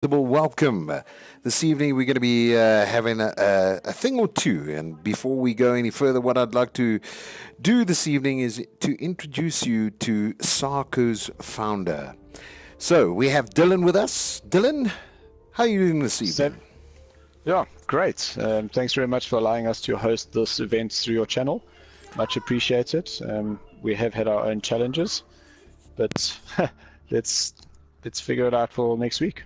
Welcome. This evening we're going to be having a thing or two. And before we go any further, what I'd like to do this evening is to introduce you to SARCO's founder. So we have Dylan with us. Dylan, how are you doing this evening? Yeah, great. Thanks very much for allowing us to host this event through your channel. Much appreciated. We have had our own challenges, but let's figure it out for next week.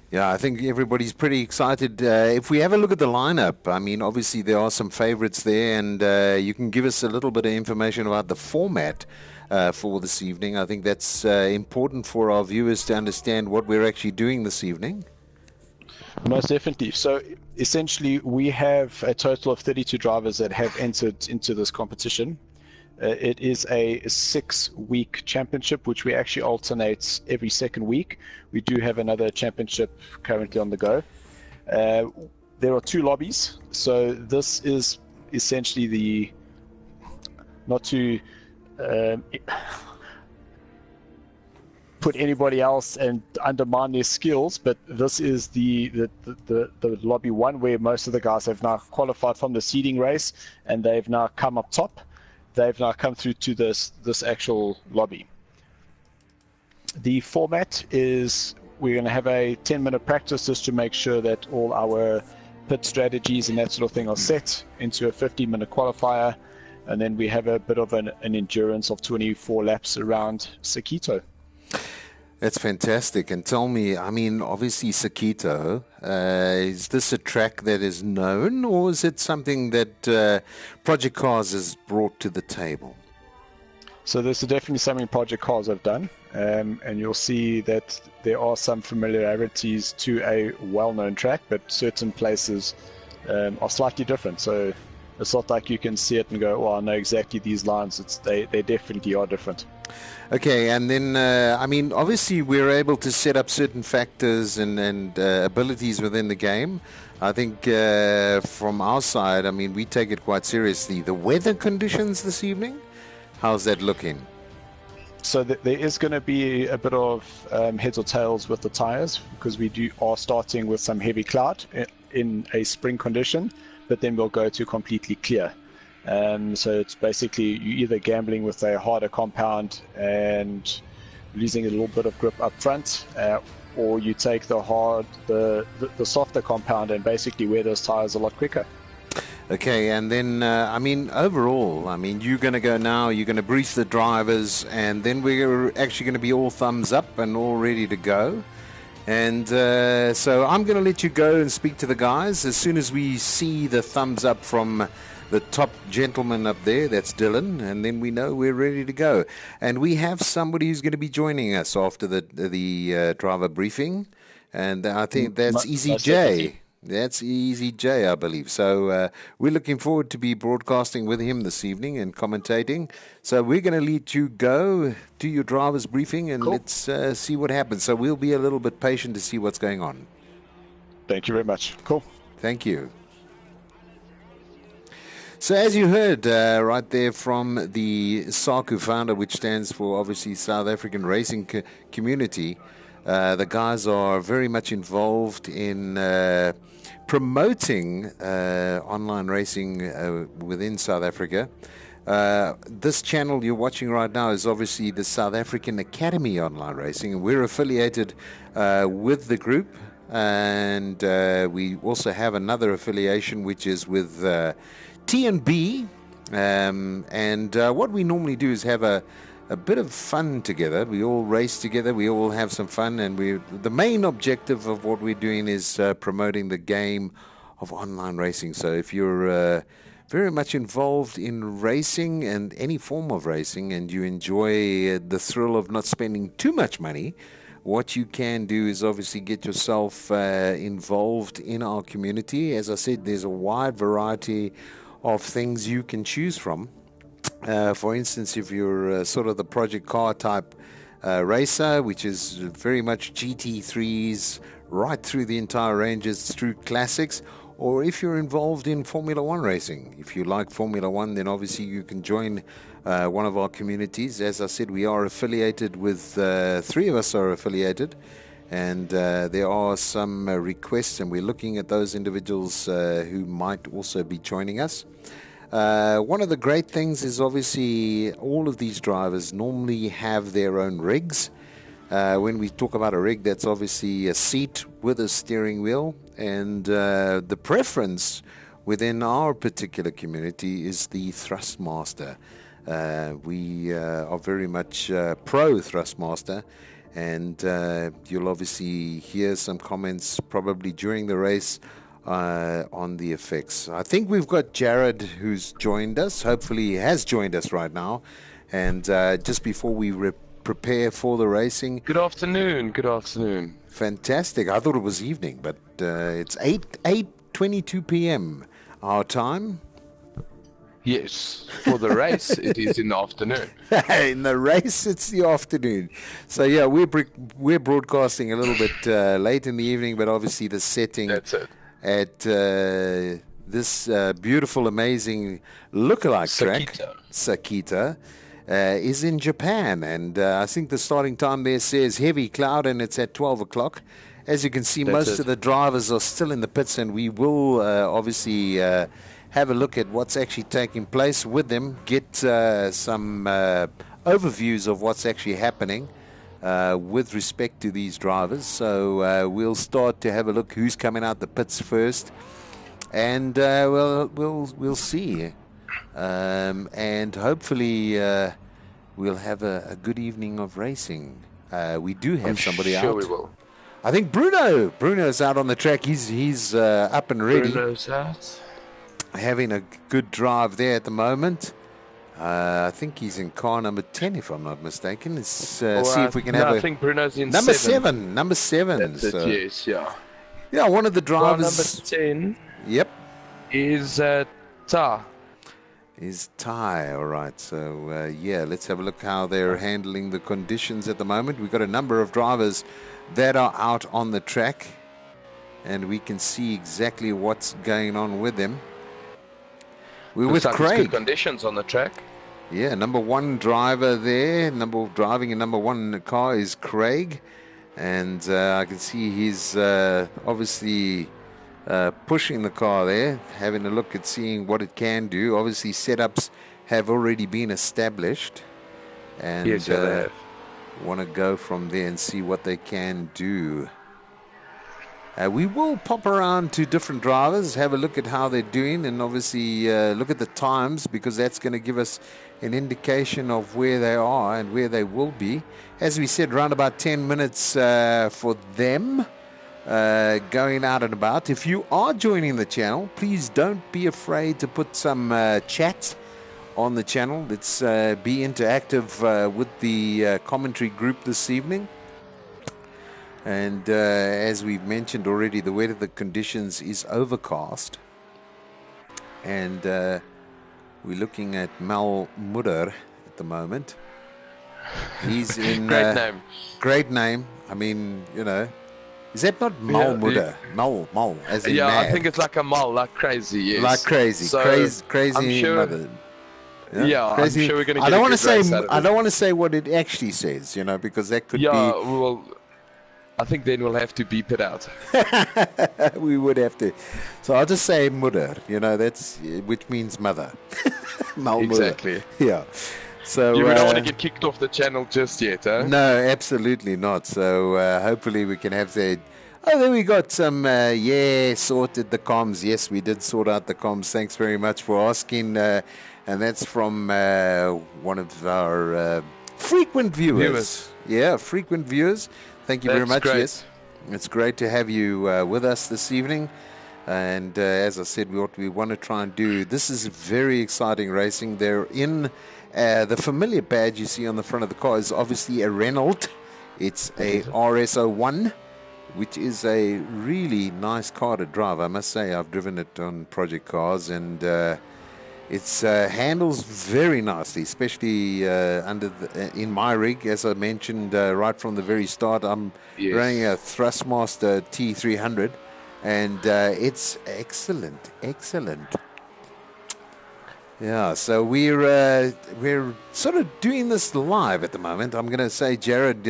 Yeah, I think everybody's pretty excited. If we have a look at the lineup, I mean, obviously there are some favorites there, and you can give us a little bit of information about the format for this evening. I think that's important for our viewers to understand what we're actually doing this evening. Most definitely. So essentially, we have a total of 32 drivers that have entered into this competition. It is a 6-week championship, which we actually alternate every second week. We do have another championship currently on the go. There are 2 lobbies, so this is essentially not to put anybody else and undermine their skills, but this is the lobby 1, where most of the guys have now qualified from the seeding race, and they've now come up top. They've now come through to this actual lobby. The format is we're going to have a 10-minute practice just to make sure that all our pit strategies and that sort of thing are set into a 15-minute qualifier, and then we have a bit of an endurance of 24 laps around Sakitto. That's fantastic. And tell me, I mean, obviously Sakitto, is this a track that is known, or is it something that Project Cars has brought to the table? So this is definitely something Project Cars have done, and you'll see that there are some familiarities to a well-known track, but certain places are slightly different. So it's not like you can see it and go, "Oh, I know exactly these lines." They definitely are different. Okay, and then, I mean, obviously we're able to set up certain factors and abilities within the game. I think from our side, I mean, we take it quite seriously. The weather conditions this evening, how's that looking? So there is going to be a bit of heads or tails with the tires, because we are starting with some heavy cloud in a spring condition, but then we'll go to completely clear. So it's basically you either gambling with a harder compound and losing a little bit of grip up front, or you take the softer compound and basically wear those tires a lot quicker. Okay, and then, I mean, overall, I mean, you're going to go now, you're going to brief the drivers, and then we're actually going to be all thumbs up and all ready to go. And so I'm going to let you go and speak to the guys. As soon as we see the thumbs up from the top gentleman up there, that's Dylan, and then we know we're ready to go. And we have somebody who's going to be joining us after the driver briefing, and I think that's Easy J. That's Easy J, I believe. So we're looking forward to be broadcasting with him this evening and commentating. So we're going to let you go, do your driver's briefing, and Cool. let's see what happens. So we'll be a little bit patient to see what's going on. Thank you very much. Cool. Thank you. So as you heard right there from the SARCO founder, which stands for obviously South African Racing Community, the guys are very much involved in promoting online racing within South Africa. This channel you're watching right now is obviously the South African Academy Online Racing, and we're affiliated with the group, and we also have another affiliation which is with T&B, and what we normally do is have a bit of fun together. We all race together, we all have some fun, and the main objective of what we're doing is promoting the game of online racing. So if you're very much involved in racing and any form of racing, and you enjoy the thrill of not spending too much money, what you can do is obviously get yourself involved in our community. As I said, there's a wide variety of things you can choose from. For instance, if you're sort of the project car type racer, which is very much GT3s right through the entire ranges, through classics, or if you're involved in Formula One racing. If you like Formula One, then obviously you can join one of our communities. As I said, we are affiliated with, 3 of us are affiliated, And there are some requests, and we're looking at those individuals who might also be joining us. One of the great things is obviously all of these drivers normally have their own rigs. When we talk about a rig, that's obviously a seat with a steering wheel. And the preference within our particular community is the Thrustmaster. We are very much pro Thrustmaster. And you'll obviously hear some comments probably during the race on the effects. I think we've got Jared who's joined us. Hopefully he has joined us right now. And just before we prepare for the racing. Good afternoon. Good afternoon. Fantastic. I thought it was evening, but it's 8:22 p.m. our time. Yes, for the race it is in the afternoon. In the race it's the afternoon. So yeah, we're broadcasting a little bit late in the evening, but obviously the setting That's it. at this beautiful, amazing lookalike track, Sakitto, is in Japan. And I think the starting time there says heavy cloud, and it's at 12 o'clock. As you can see, most of the drivers are still in the pits, and we will obviously have a look at what's actually taking place with them, get some overviews of what's actually happening with respect to these drivers. So we'll start to have a look who's coming out the pits first, and we'll see, and hopefully we'll have a good evening of racing. We do have somebody out. Sure, we will. I think Bruno's out on the track. He's up and ready. Bruno's out. Having a good drive there at the moment. I think he's in car number 10, if I'm not mistaken. Let's see if we can have I think Bruno's in number 7. Number 7. That's it, yes, yeah. Yeah, one of the drivers. Car number 10. Yep. Is Ta. Is Ty, all right. So, yeah, let's have a look how they're handling the conditions at the moment. We've got a number of drivers that are out on the track, and we can see exactly what's going on with them. We're with Craig. Good conditions on the track. Yeah, number 1 driver there, driving in number 1 in the car is Craig, and I can see he's obviously pushing the car there, having a look at seeing what it can do. Obviously, setups have already been established, and yes, they have. Want to go from there and see what they can do. We will pop around to different drivers, have a look at how they're doing, and obviously look at the times, because that's going to give us an indication of where they are and where they will be. As we said, around about 10 minutes for them going out and about. If you are joining the channel, please don't be afraid to put some chat on the channel. Let's be interactive with the commentary group this evening. And as we've mentioned already, the weather, the conditions is overcast. And we're looking at Mal Muller at the moment. He's in... Great name. Great name. I mean, you know, is that not Mal Muller? Mal, as in mad. I think it's like a mal, like crazy, yes. Like crazy. So crazy I'm sure, mother. Yeah, crazy. I'm sure we're going to get I don't want to say what it actually says, you know, because that could be... well... I think then we'll have to beep it out. We would have to. So I'll just say Mutter, you know, which means mother. Exactly. Yeah. So you don't want to get kicked off the channel just yet, huh? No, absolutely not. So hopefully we can have the... Oh, then we got some, sorted the comms. Yes, we did sort out the comms. Thanks very much for asking. And that's from one of our frequent viewers. Yeah, frequent viewers. Thank you very much. Great. Yes, it's great to have you with us this evening. And as I said, what we want to try and do, this is very exciting racing. They're in the familiar badge you see on the front of the car is obviously a Renault. It's a RS01, which is a really nice car to drive. I must say, I've driven it on project cars, and it handles very nicely, especially in my rig. As I mentioned right from the very start, I'm running a Thrustmaster T300, and it's excellent. Yeah, so we're sort of doing this live at the moment. I'm going to say, Jared,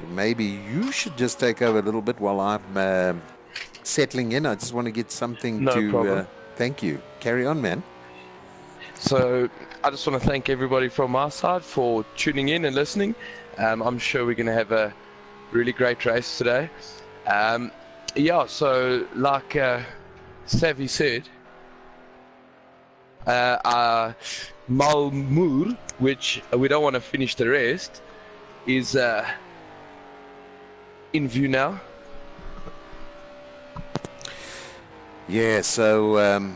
maybe you should just take over a little bit while I'm settling in. I just want to get something No to... problem. Thank you. Carry on, man. So I just want to thank everybody from our side for tuning in and listening. I'm sure we're going to have a really great race today. Yeah, so like Savi said, Malmur, which we don't want to finish the rest, is in view now. Yeah, so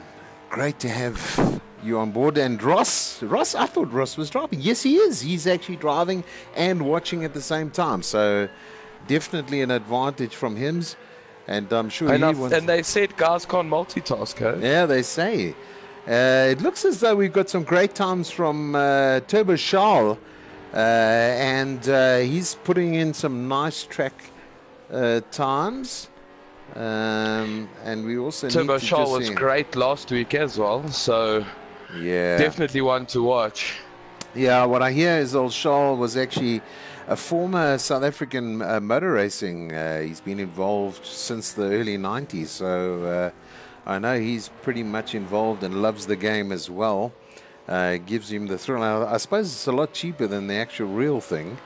great to have you on board. And Ross, I thought Ross was driving. Yes, he is. He's actually driving and watching at the same time. So definitely an advantage from him. And I'm sure And they said guys can't multitask, eh? Yeah, they say. It looks as though we've got some great times from Turbo Charles. And he's putting in some nice track times. And we also Turbo need to Charles just was see. great last week as well, so Yeah, definitely one to watch. yeah. What I hear is old Charles was actually a former South African motor racing. He's been involved since the early 90s, so I know he's pretty much involved and loves the game as well. Gives him the thrill. I suppose it's a lot cheaper than the actual real thing.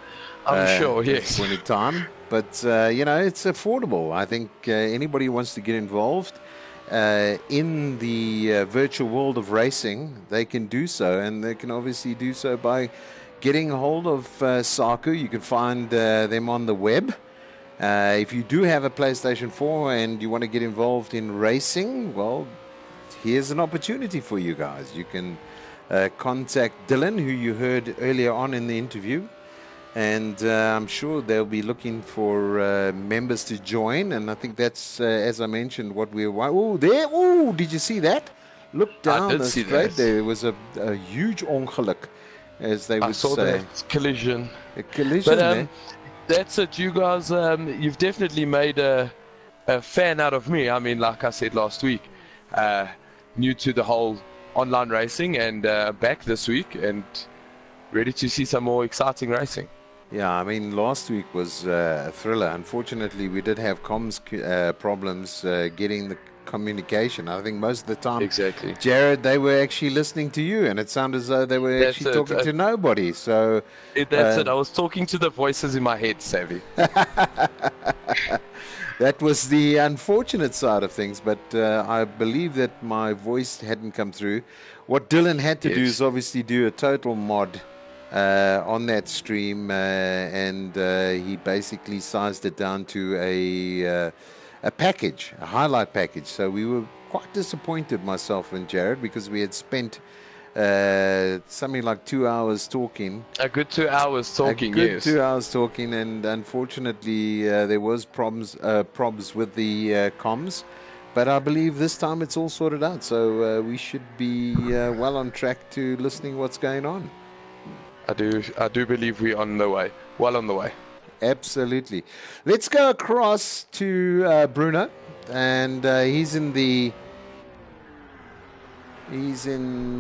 I'm sure, At yes. this point in time, but it's affordable. I think anybody who wants to get involved in the virtual world of racing, they can do so, and they can obviously do so by getting hold of SARCO. You can find them on the web. If you do have a PlayStation 4 and you want to get involved in racing, well, here's an opportunity for you guys. You can contact Dylan, who you heard earlier on in the interview. And I'm sure they'll be looking for members to join. And I think that's, as I mentioned, what we're... Oh, there! Oh, did you see that? Look down the straight there. There was a huge ongeluk, as they would say. I saw that collision. A collision there. That's it, you guys. You've definitely made a fan out of me. I mean, like I said last week, new to the whole online racing, and back this week and ready to see some more exciting racing. Yeah, I mean, last week was a thriller. Unfortunately, we did have comms problems getting the communication. I think most of the time, exactly, Jared, they were actually listening to you, and it sounded as though they were actually talking to nobody. So that's it. I was talking to the voices in my head, Savi. That was the unfortunate side of things, but I believe that my voice hadn't come through. What Dylan had to do is obviously do a total mod on that stream, and he basically sized it down to a package, a highlight package. So we were quite disappointed, myself and Jared, because we had spent something like 2 hours talking. A good 2 hours talking, a good 2 hours talking, and unfortunately there was problems with the comms. But I believe this time it's all sorted out, so we should be well on track to listening what's going on. I do believe we're on the way. Well on the way. Absolutely. Let's go across to Bruno, and he's in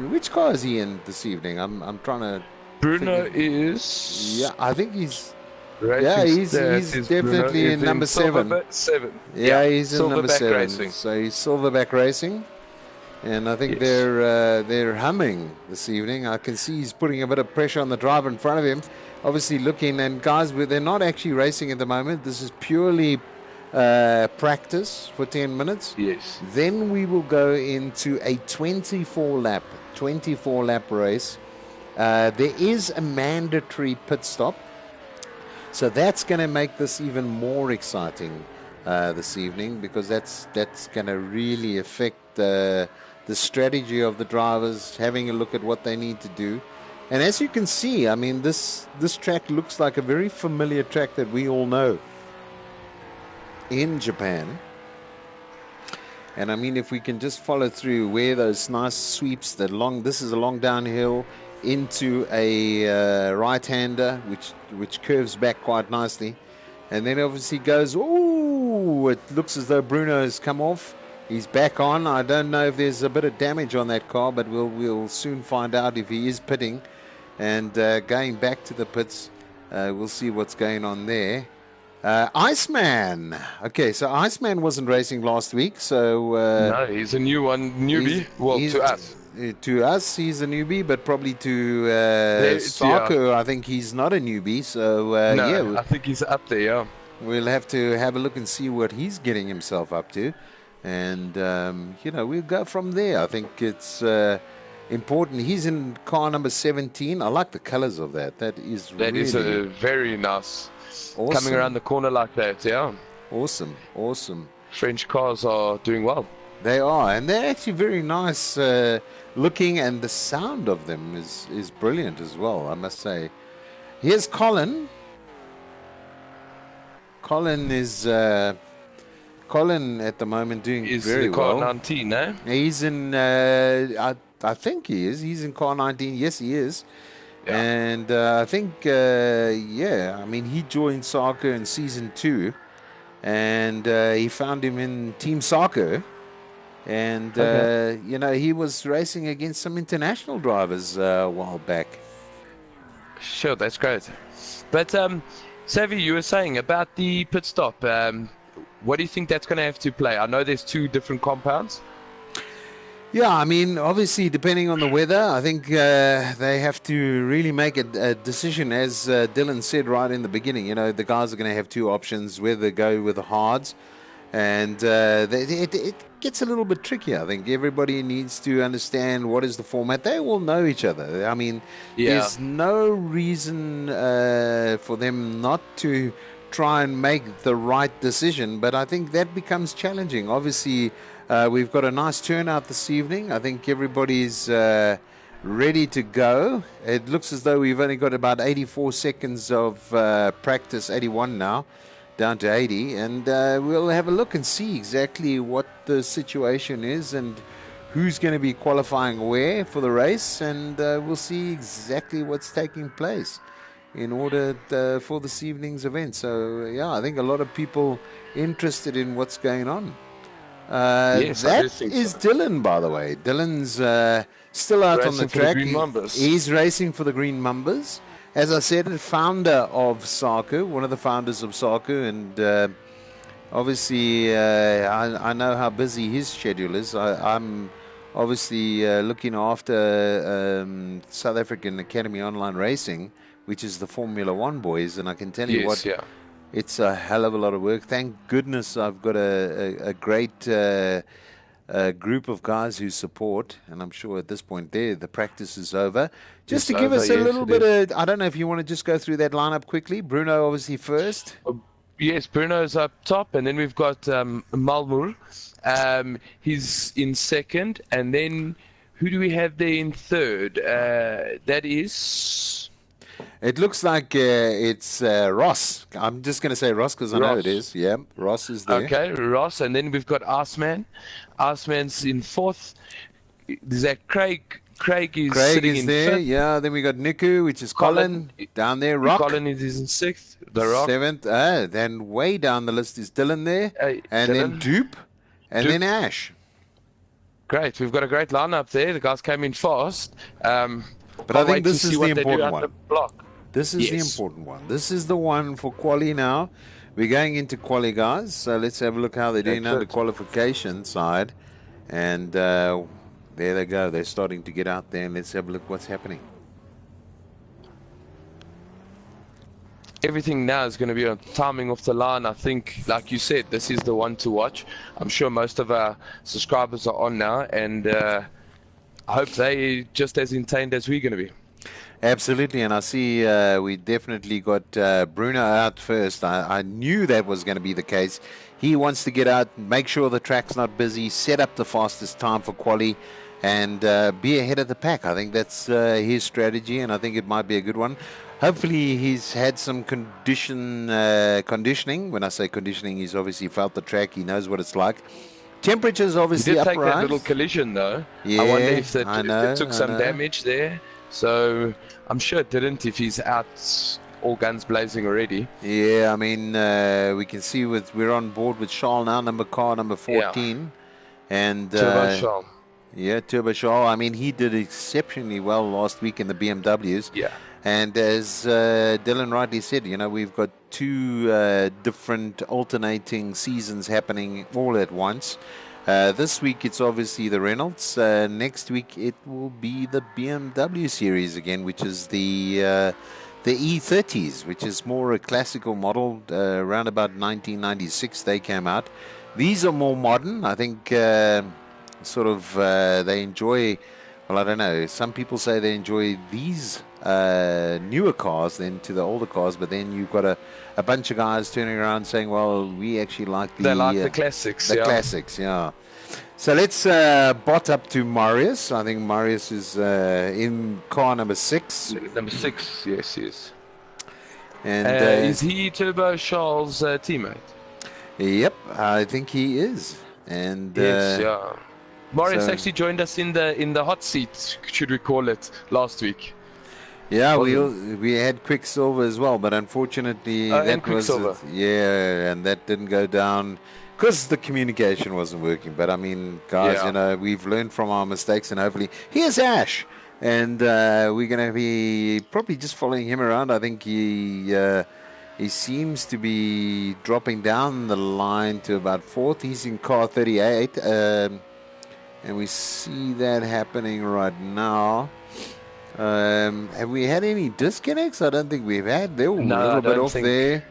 which car is he in this evening? I'm trying to. Bruno is. Yeah, I think he's. Racing. Yeah, he's definitely in number 7. Yeah, he's in number 7. Racing. So he's Silverback Racing, and I think they're humming this evening. I can see he's putting a bit of pressure on the driver in front of him. Obviously looking, and guys, they're not actually racing at the moment. This is purely practice for 10 minutes. Yes. Then we will go into a 24 lap race. There is a mandatory pit stop. So that's going to make this even more exciting this evening, because that's going to really affect the strategy of the drivers, having a look at what they need to do. And as you can see, I mean, this track looks like a very familiar track that we all know in Japan. And I mean, if we can just follow through where those nice sweeps, this is a long downhill into a right-hander, which curves back quite nicely, and then obviously goes. Oh, it looks as though Bruno has come off. He's back on. I don't know if there's a bit of damage on that car, but we'll soon find out if he is pitting and going back to the pits. We'll see what's going on there. Iceman. Okay, so Iceman wasn't racing last week, so No, he's a newbie. Well, to us. To us, he's a newbie, but probably to SARCO, I think he's not a newbie. So No, I think he's up there. Yeah. We'll have to have a look and see what he's getting himself up to, and we'll go from there. I think it's important. He's in car number 17. I like the colors of that. That is very nice. Awesome. Coming around the corner like that, yeah. Awesome. French cars are doing well. They are, and they're actually very nice looking, and the sound of them is brilliant as well, I must say. Here's Colin. Colin at the moment doing very well. He's in car 19, no? He's in, I think he is. He's in car 19. Yes, he is. Yeah. And I think, I mean, he joined SARCO in season 2, and he found him in Team SARCO. And, he was racing against some international drivers a while back. Sure, that's great. But, Savi, you were saying about the pit stop. What do you think that's going to have to play? I know there's 2 different compounds. Yeah, I mean, obviously, depending on the weather, I think they have to really make a decision. As Dylan said right in the beginning, the guys are going to have 2 options, whether they go with the hards. And it gets a little bit tricky, I think. Everybody needs to understand what is the format. They all know each other. I mean, there's no reason for them not to try and make the right decision. But I think that becomes challenging. Obviously, we've got a nice turnout this evening. I think everybody's ready to go. It looks as though we've only got about 84 seconds of practice, 81 now, down to 80, and we'll have a look and see exactly what the situation is and who's going to be qualifying where for the race, and we'll see exactly what's taking place in order for this evening's event. So, yeah, I think a lot of people interested in what's going on. Yes, that is so. Dylan, by the way. Dylan's still out on the track. He's racing for the Green Mambas. As I said, founder of SARCO, one of the founders of SARCO, and obviously I know how busy his schedule is. I'm obviously looking after South African Academy Online Racing, which is the Formula One boys, and I can tell you it's a hell of a lot of work. Thank goodness I've got a great group of guys who support, and I'm sure at this point the practice is over. Just to give us a little bit of, I don't know if you want to just go through that lineup quickly. Bruno obviously first. Yes, Bruno's up top, and then we've got Malmur. He's in second, and then who do we have there in third? That is... It looks like it's Ross. I'm just going to say Ross because I know it is. Yeah, Ross is there. Okay, Ross, and then we've got Arsman. Arsman's in fourth. There's that Craig is sitting in there. fifth. Yeah, then we got Niku, which is Colin down there. Rock. Colin is in sixth. The Rock. Seventh. Then way down the list is Dylan there. And then Dupe. And then Ash. Great. We've got a great lineup there. The guys came in fast. But I think this is the important one. This is the important one. This is the one for quali now. We're going into quali, guys. So let's have a look how they're doing on the qualification side. And there they go. They're starting to get out there. And let's have a look what's happening. Everything now is going to be on timing off the line. I think, like you said, this is the one to watch. I'm sure most of our subscribers are on now. And I hope they just as intent as we're going to be. Absolutely, and I see we definitely got Bruno out first. I knew that was going to be the case. He wants to get out, make sure the track's not busy, set up the fastest time for quali, and be ahead of the pack. I think that's his strategy, and I think it might be a good one. Hopefully he's had some conditioning. When I say conditioning, he's obviously felt the track. He knows what it's like. Temperatures obviously up. He did take that little collision, though. Yeah, I wonder if it took some damage there. So I'm sure it didn't if he's out all guns blazing already. Yeah, I mean, we can see we're on board with Charles now, car number 14. Yeah. And Turbo Charles. Yeah, Turbo Charles. I mean, he did exceptionally well last week in the BMWs. Yeah. And as Dylan rightly said, we've got two different alternating seasons happening all at once. This week it's obviously the Reynolds. Next week it will be the BMW series again, which is the E30s, which is more a classical model. Around about 1996 they came out. These are more modern. I think they enjoy, well, I don't know. Some people say they enjoy these newer cars than to the older cars, but then you've got a bunch of guys turning around saying, well, we actually like they like the classics. The classics, yeah. So let's bot up to Marius. I think Marius is in car number 6. Number 6, yes, yes. And is he Turbo Charles' teammate? Yep, I think he is. And yes, yeah. Marius actually joined us in the hot seat, should we call it, last week. Yeah, we had Quicksilver as well, but unfortunately that was and that didn't go down because the communication wasn't working. But I mean, guys, we've learned from our mistakes, and hopefully here's Ash, and we're going to be probably just following him around. I think he seems to be dropping down the line to about 4th. He's in car 38, and we see that happening right now. Have we had any disconnects? I don't think we've had. They're a little bit off there.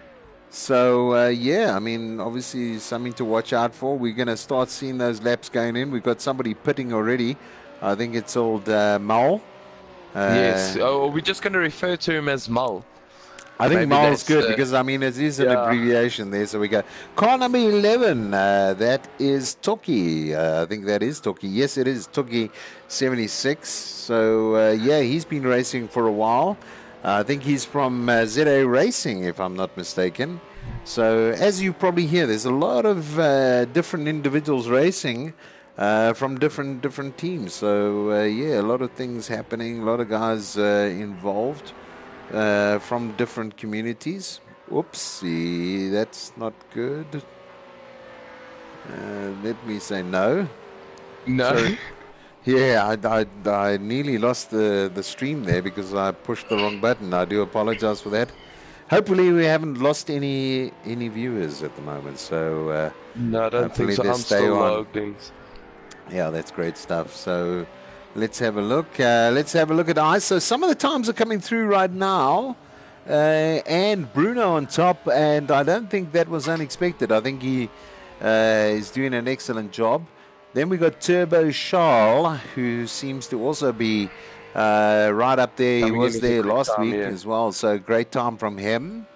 So, I mean, obviously something to watch out for. We're going to start seeing those laps going in. We've got somebody pitting already. I think it's old Mal. Yes. We're just going to refer to him as Mal. I think Mal's good because, I mean, it is an abbreviation there. So we go. Car number 11, that is Toki. I think that is Toki. Yes, it is Toki 76. So, he's been racing for a while. I think he's from ZA Racing, if I'm not mistaken. So, as you probably hear, there's a lot of different individuals racing from different teams. So, a lot of things happening, a lot of guys involved. From different communities. Oopsie, that's not good. Let me say no. No. Sorry. Yeah, I nearly lost the stream there because I pushed the wrong button. I do apologize for that. Hopefully we haven't lost any viewers at the moment. So no, I don't think so. I'm still logged in. Yeah, that's great stuff. So let's have a look. Let's have a look at ice. So some of the times are coming through right now. And Bruno on top. And I don't think that was unexpected. I think he is doing an excellent job. Then we got Turbo Charles, who seems to also be right up there. He was there last week as well. So great time from him.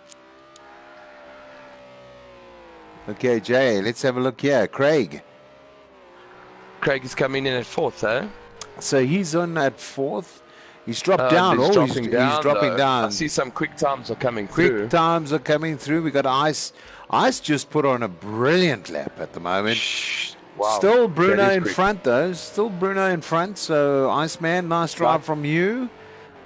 Okay, Jay, let's have a look here. Craig is coming in at 4th, eh? So he's on at 4th. He's dropped down. He's dropping down. I see some quick times are coming through. Quick times are coming through. We got Ice. Ice just put on a brilliant lap at the moment. Wow. Still Bruno in front, though. Still Bruno in front. So, Iceman, nice drive from you.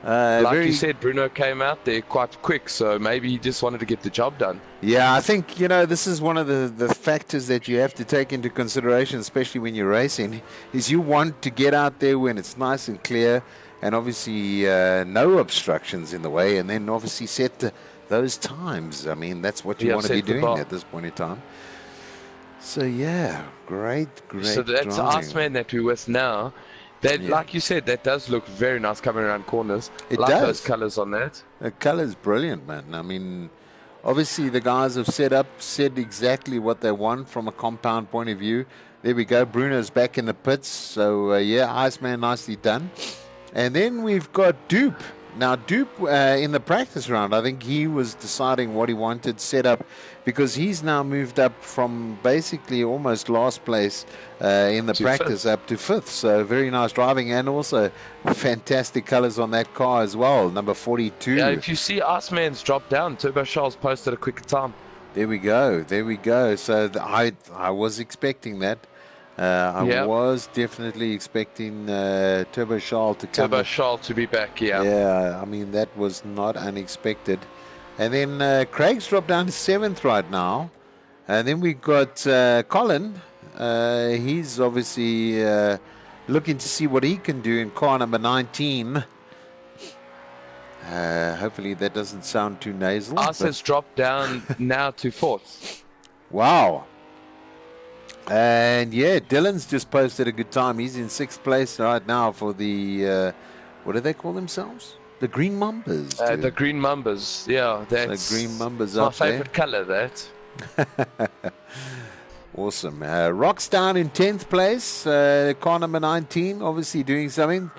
Like you said, Bruno came out there quite quick, so maybe he just wanted to get the job done. Yeah, I think, this is one of the factors that you have to take into consideration, especially when you're racing, is you want to get out there when it's nice and clear and obviously no obstructions in the way, and then obviously set those times. I mean, that's what you want to be doing at this point in time. So, great So that's the Iceman that we're with now. That, like you said, that does look very nice coming around corners. It like does. Those colours on that. The colour's brilliant, man. I mean, obviously the guys have said exactly what they want from a compound point of view. There we go. Bruno's back in the pits. So, Iceman, nicely done. And then we've got Dupe. Now, Dupe, in the practice round, I think he was deciding what he wanted set up because he's now moved up from basically almost last place in the practice up to 5th. So, very nice driving and also fantastic colours on that car as well, number 42. Yeah, if you see Iceman's drop down, Turbo Charles posted a quicker time. There we go. So, I was expecting that. I was definitely expecting Turbo Charles to come. Turbo Charles to be back, Yeah, I mean, that was not unexpected. And then Craig's dropped down to 7th right now. And then we got Colin. He's obviously looking to see what he can do in car number 19. Hopefully that doesn't sound too nasal. Us has dropped down now to 4th. Wow. And yeah, Dylan's just posted a good time. He's in 6th place right now for the, what do they call themselves? The Green Mambas. The Green Mambas, yeah. That's so Green Mambas my up favorite color, that. Awesome. Rock's down in 10th place. Car number 19, obviously doing something.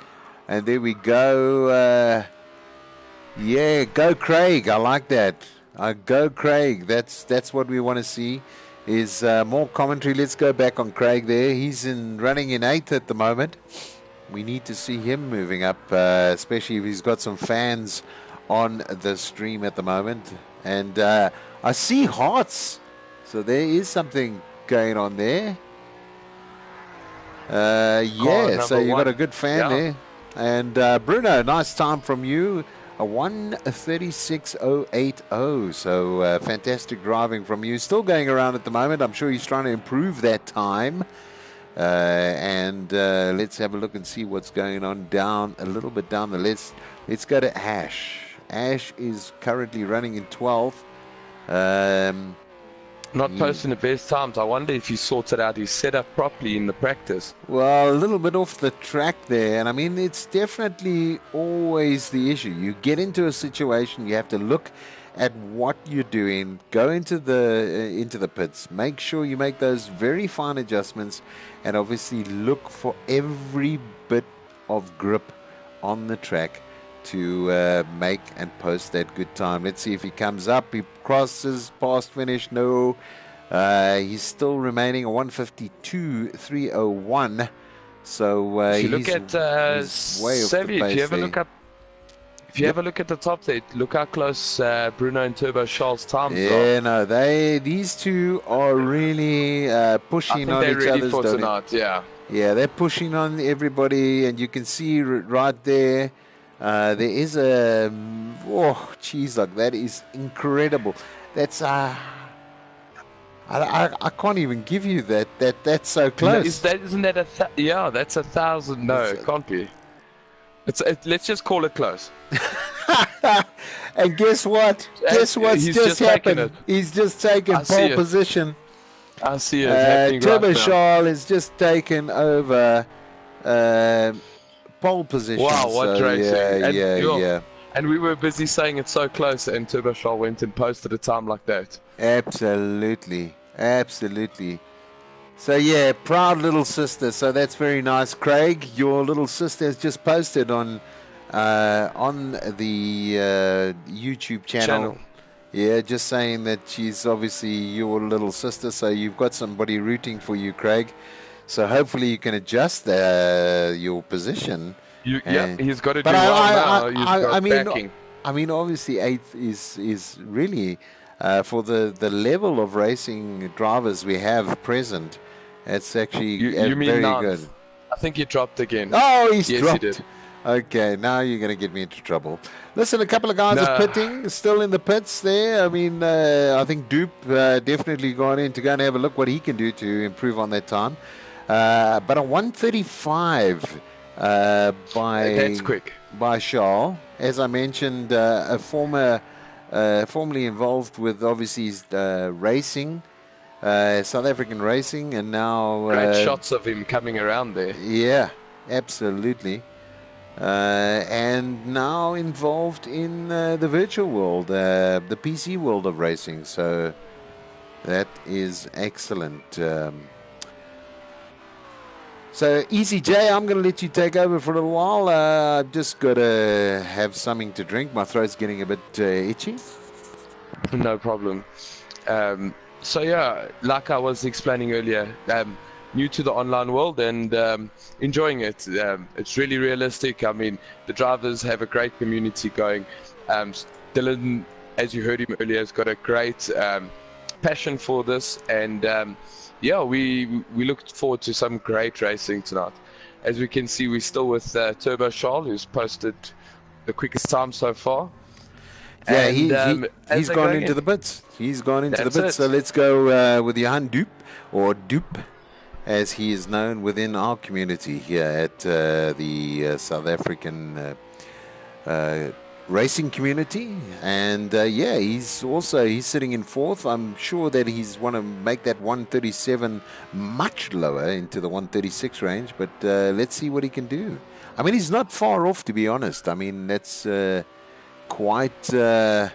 And there we go. Yeah, go Craig. I like that. Go Craig. That's what we want to see. Is more commentary. Let's go back on Craig there. He's running in 8th at the moment. We need to see him moving up, especially if he's got some fans on the stream at the moment. And I see hearts. So there is something going on there. Yeah, so you got a good fan there. And Bruno, nice time from you. A 1:36.080. So fantastic driving from you. Still going around at the moment. I'm sure he's trying to improve that time. And let's have a look and see what's going on down a little bit down the list. Let's go to Ash. Ash is currently running in 12th. Not posting the best times. I wonder if he sorted out his setup properly in the practice. Well, a little bit off the track there. And I mean, it's definitely always the issue. You get into a situation, you have to look at what you're doing, go into the pits, make sure you make those very fine adjustments, and obviously look for every bit of grip on the track to make and post that good time. Let's see if he comes up. He crosses past finish. No, he's still remaining a 1:52.301. So if you look at Savi, if you ever look up. If you have a look at the top there, look how close Bruno and Turbo Charles' times are. Yeah, no, these two are really pushing on each other's. For tonight, yeah. Yeah, they're pushing on everybody, and you can see right there. There is a look, that is incredible. That's I can't even give you that. That's so close. Isn't that yeah? That's 1,000. No, it can't be. Let's just call it close. And guess what? Guess what's just happened? He's just taken pole position. I see it happening Turbo right now. Charles has just taken over pole position. Wow, what racing. Yeah. And we were busy saying it's so close, and Turbo Charles went and posted a time like that. Absolutely. So yeah, proud little sister. So that's very nice, Craig. Your little sister has just posted on the YouTube channel. Yeah, just saying that she's obviously your little sister. So you've got somebody rooting for you, Craig. So hopefully you can adjust your position. Yeah, he's got to do well now. I mean, obviously 8th is really for the level of racing drivers we have present. It's actually you mean very ninth. good. I think he dropped again. Oh, he's yes, dropped. He did. Okay, now you're going to get me into trouble. Listen, a couple of guys are pitting, still in the pits there. I mean, I think Dupe definitely gone in to go and have a look what he can do to improve on that time. But a 1:35 that's quick. By Charles. As I mentioned, formerly involved with obviously racing. South African racing, and now great shots of him coming around there. Yeah, absolutely. And now involved in the virtual world, the PC world of racing. So that is excellent. So Easy J, I'm going to let you take over for a little while. I've just got to have something to drink. My throat's getting a bit itchy. No problem. So yeah, like I was explaining earlier, new to the online world and enjoying it. It's really realistic. I mean, the drivers have a great community going. Dylan, as you heard him earlier, has got a great passion for this, and yeah, we look forward to some great racing tonight. As we can see, we're still with Turbo Charles, who's posted the quickest time so far. Yeah, and, he's gone into the pits. He's gone into the pits. So let's go with Johan Dupe, or Dupe, as he is known within our community here at the South African racing community, and he's sitting in fourth. I'm sure that he's want to make that 137 much lower into the 136 range, but let's see what he can do. I mean, he's not far off, to be honest. I mean, that's quite a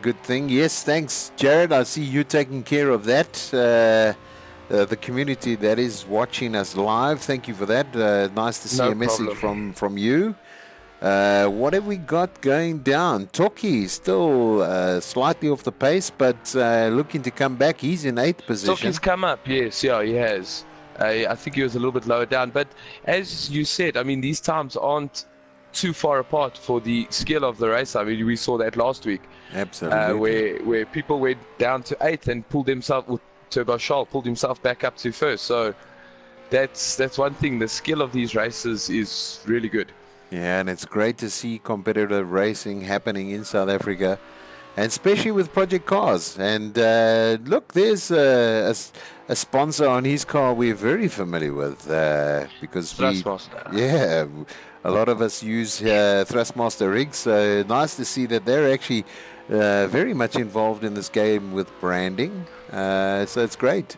good thing. Yes, thanks, Jared. I see you taking care of that. The community that is watching us live, thank you for that. Nice to see a message from you. What have we got going down? Toki still slightly off the pace, but looking to come back. He's in 8th position. Toki's come up, yes, yeah, he has. I think he was a little bit lower down, but as you said, I mean, these times aren't too far apart for the skill of the race. I mean, we saw that last week. Absolutely. Where people went down to 8th and pulled themselves, Turbo Charles pulled himself back up to 1st. So that's one thing. The skill of these races is really good. Yeah, and it's great to see competitive racing happening in South Africa, and especially with Project Cars. And look, there's a sponsor on his car we're very familiar with because Thrustmaster. A lot of us use Thrustmaster rigs. So nice to see that they're actually very much involved in this game with branding. So it's great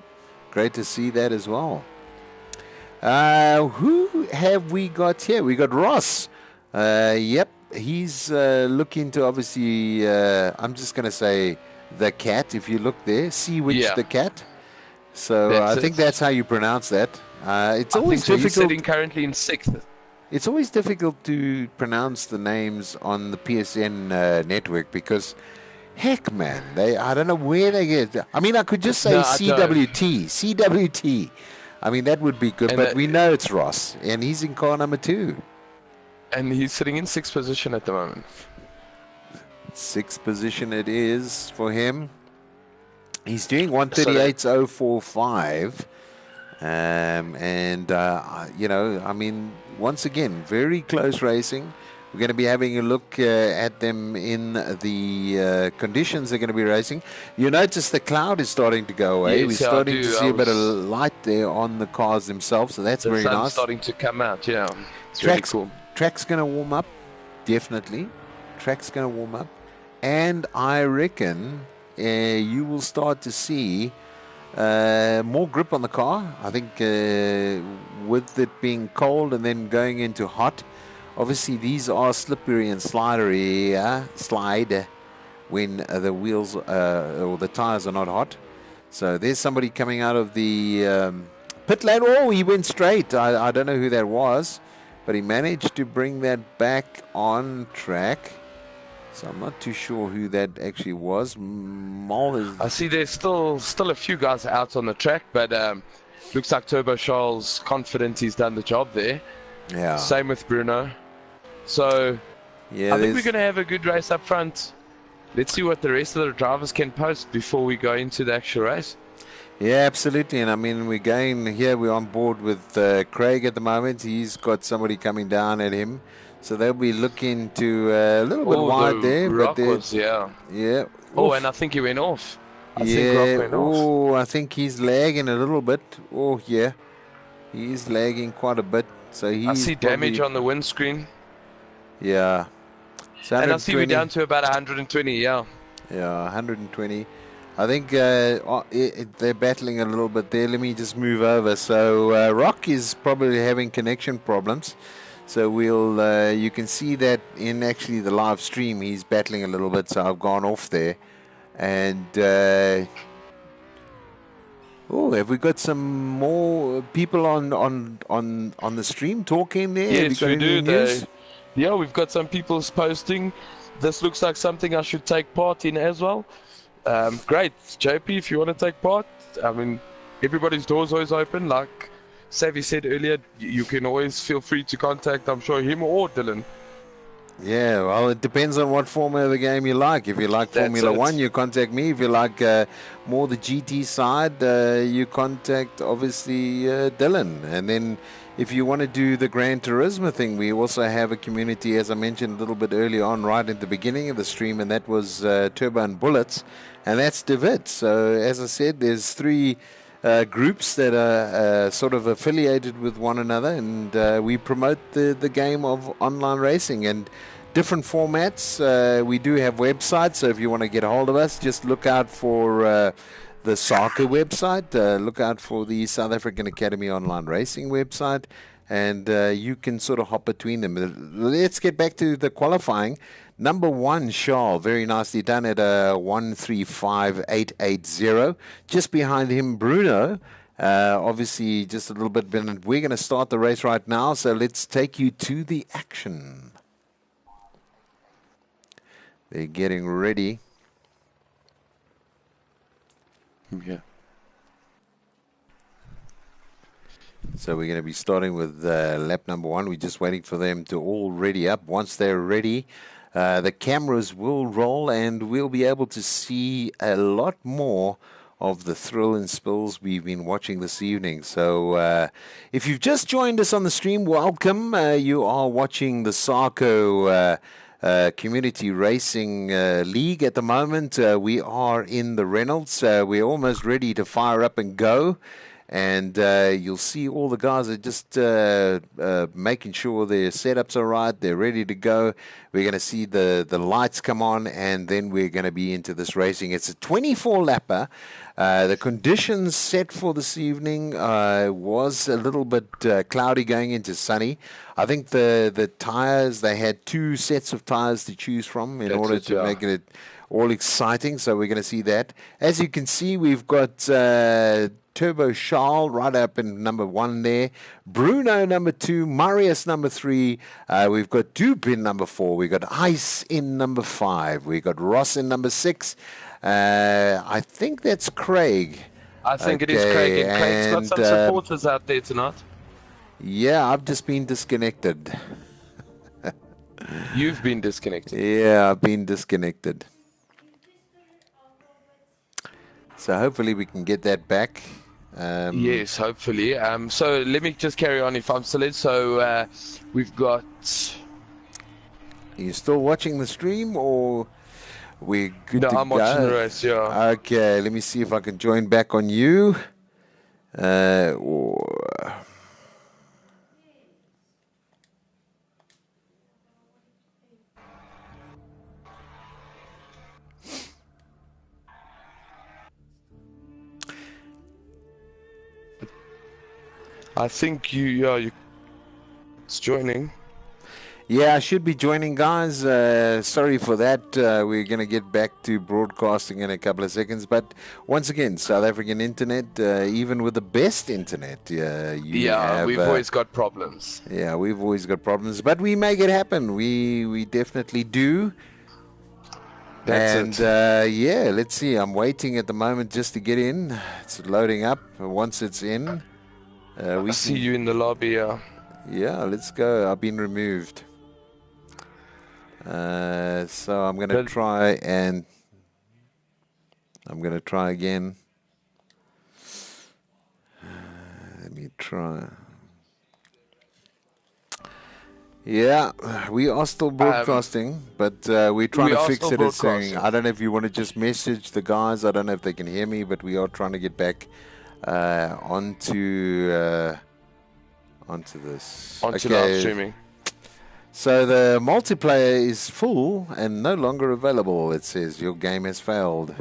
to see that as well. Who have we got here? We got Ross. Yep, he's looking to obviously, I'm just going to say the cat. If you look there, the cat. So I think that's how you pronounce that. It's always difficult. He's sitting currently in 6th. It's always difficult to pronounce the names on the PSN network because, heck, man, I don't know where they get. I mean, I could just say CWT. I mean, that would be good, but we know it's Ross, and he's in car number 2. And he's sitting in 6th position at the moment. 6th position it is for him. He's doing 138.045. I mean, once again, very close racing. We're going to be having a look at them in the conditions they're going to be racing. You notice the cloud is starting to go away. Yes, we're starting to see a bit of light there on the cars themselves, so that's very nice. The sun's starting to come out, yeah. It's really cool. Track's going to warm up, definitely. Track's going to warm up. And I reckon you will start to see more grip on the car. I think with it being cold and then going into hot, obviously these are slippery and slide when the wheels or the tires are not hot. So there's somebody coming out of the pit lane. Oh, he went straight. I don't know who that was, but he managed to bring that back on track. So I'm not too sure who that actually was. I see there's still a few guys out on the track, but looks like Turbo Charles confident he's done the job there. Yeah. Same with Bruno. So I think we're going to have a good race up front. Let's see what the rest of the drivers can post before we go into the actual race. Yeah, absolutely. And I mean, we're on board with Craig at the moment. He's got somebody coming down at him. So they'll be looking to a little bit wide there. Yeah. Oh, and I think he went off. I think Rock went off. Oh, I think he's lagging a little bit. Oh, yeah. He's lagging quite a bit. So I see damage on the windscreen. Yeah. So and I see we're down to about 120, yeah. Yeah, 120. I think they're battling a little bit there. Let me just move over. So Rock is probably having connection problems. So you can see that in actually the live stream, he's battling a little bit. So I've gone off there. And, have we got some more people on the stream talking there? Yes, we do. Yeah, we've got some people posting. This looks like something I should take part in as well. Great. JP, if you want to take part, I mean, everybody's door's always open. Like Savi said earlier, you can always feel free to contact, I'm sure, him or Dylan. Yeah, well, it depends on what format of the game you like. If you like Formula 1, you contact me. If you like more the GT side, you contact, obviously, Dylan. And then if you want to do the Gran Turismo thing, we also have a community, as I mentioned a little bit earlier on, right at the beginning of the stream, and that was Turbo and Bullets, and that's David. So, as I said, there's 3 groups that are sort of affiliated with one another, and we promote the game of online racing. And different formats. We do have websites, so if you want to get a hold of us, just look out for the SARCO website. Look out for the South African Academy Online Racing website, and you can sort of hop between them. Let's get back to the qualifying. Number 1, Charles, very nicely done at 1:35.880. Just behind him, Bruno. Obviously, just a little bit. We're going to start the race right now, so let's take you to the action. They're getting ready. Yeah. So we're going to be starting with lap number 1. We're just waiting for them to all ready up. Once they're ready, the cameras will roll and we'll be able to see a lot more of the thrill and spills we've been watching this evening. So if you've just joined us on the stream, welcome. You are watching the SARCO Community Racing League at the moment. We are in the Reynolds. We're almost ready to fire up and go. And you'll see all the guys are just making sure their setups are right. They're ready to go. We're going to see the lights come on, and then we're going to be into this racing. It's a 24-lapper. The conditions set for this evening was a little bit cloudy going into sunny. I think the tires, they had 2 sets of tires to choose from in order to make it all exciting. So we're going to see that. As you can see, we've got Turbo Charles right up in number 1 there. Bruno number 2. Marius number 3. We've got Dupe in number 4. We've got Ice in number 5. We've got Ross in number 6. I think that's Craig. I think it is Craig. And Craig's got some supporters out there tonight. Yeah, I've just been disconnected. You've been disconnected. Yeah, I've been disconnected. So hopefully we can get that back. Yes, hopefully. So let me just carry on if I'm still in. So we've got... Are you still watching the stream or we're good to go? No, I'm watching the race, yeah. Okay, let me see if I can join back on you. I think it's joining. Yeah, I should be joining, guys. Sorry for that. We're going to get back to broadcasting in a couple of seconds. But once again, South African internet, even with the best internet, we've always got problems. Yeah, we've always got problems. But we make it happen. We definitely do. Let's see. I'm waiting at the moment just to get in. It's loading up. Once it's in... I see you in the lobby. Yeah, let's go. I've been removed. So I'm going to try and... I'm going to try again. Let me try. Yeah, we are still broadcasting, but we're trying to fix it. It's saying, I don't know if you want to just message the guys. I don't know if they can hear me, but we are trying to get back onto this. Onto live streaming. So the multiplayer is full and no longer available. It says your game has failed.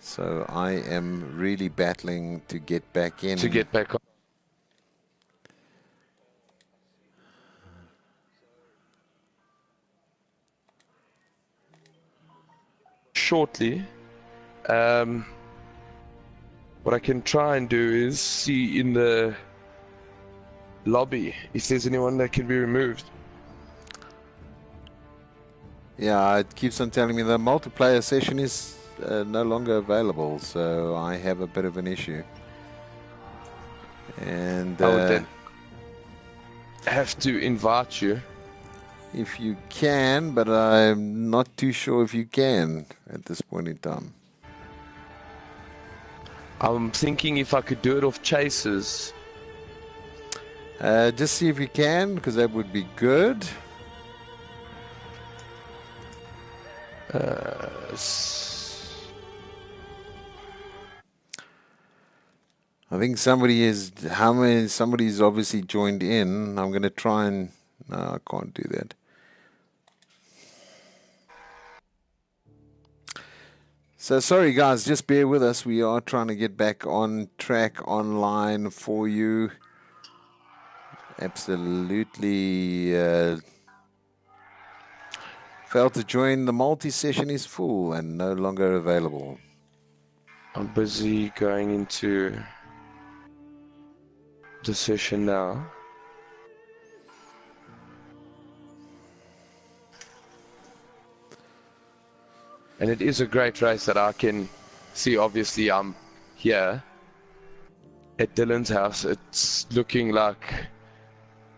So I am really battling to get back in. To get back on. Shortly. What I can try and do is see in the lobby if there's anyone that can be removed. Yeah, it keeps on telling me the multiplayer session is no longer available, so I have a bit of an issue. And I would then have to invite you. If you can, but I'm not too sure if you can at this point in time. I'm thinking if I could do it off Chasers. Just see if you can, because that would be good. I think somebody's obviously joined in. I'm going to try and... No, I can't do that. So sorry, guys, just bear with us. We are trying to get back on track online for you. Absolutely failed to join. The multi-session is full and no longer available. I'm busy going into the session now. And it is a great race that I can see. Obviously, I'm here at Dylan's house. It's looking like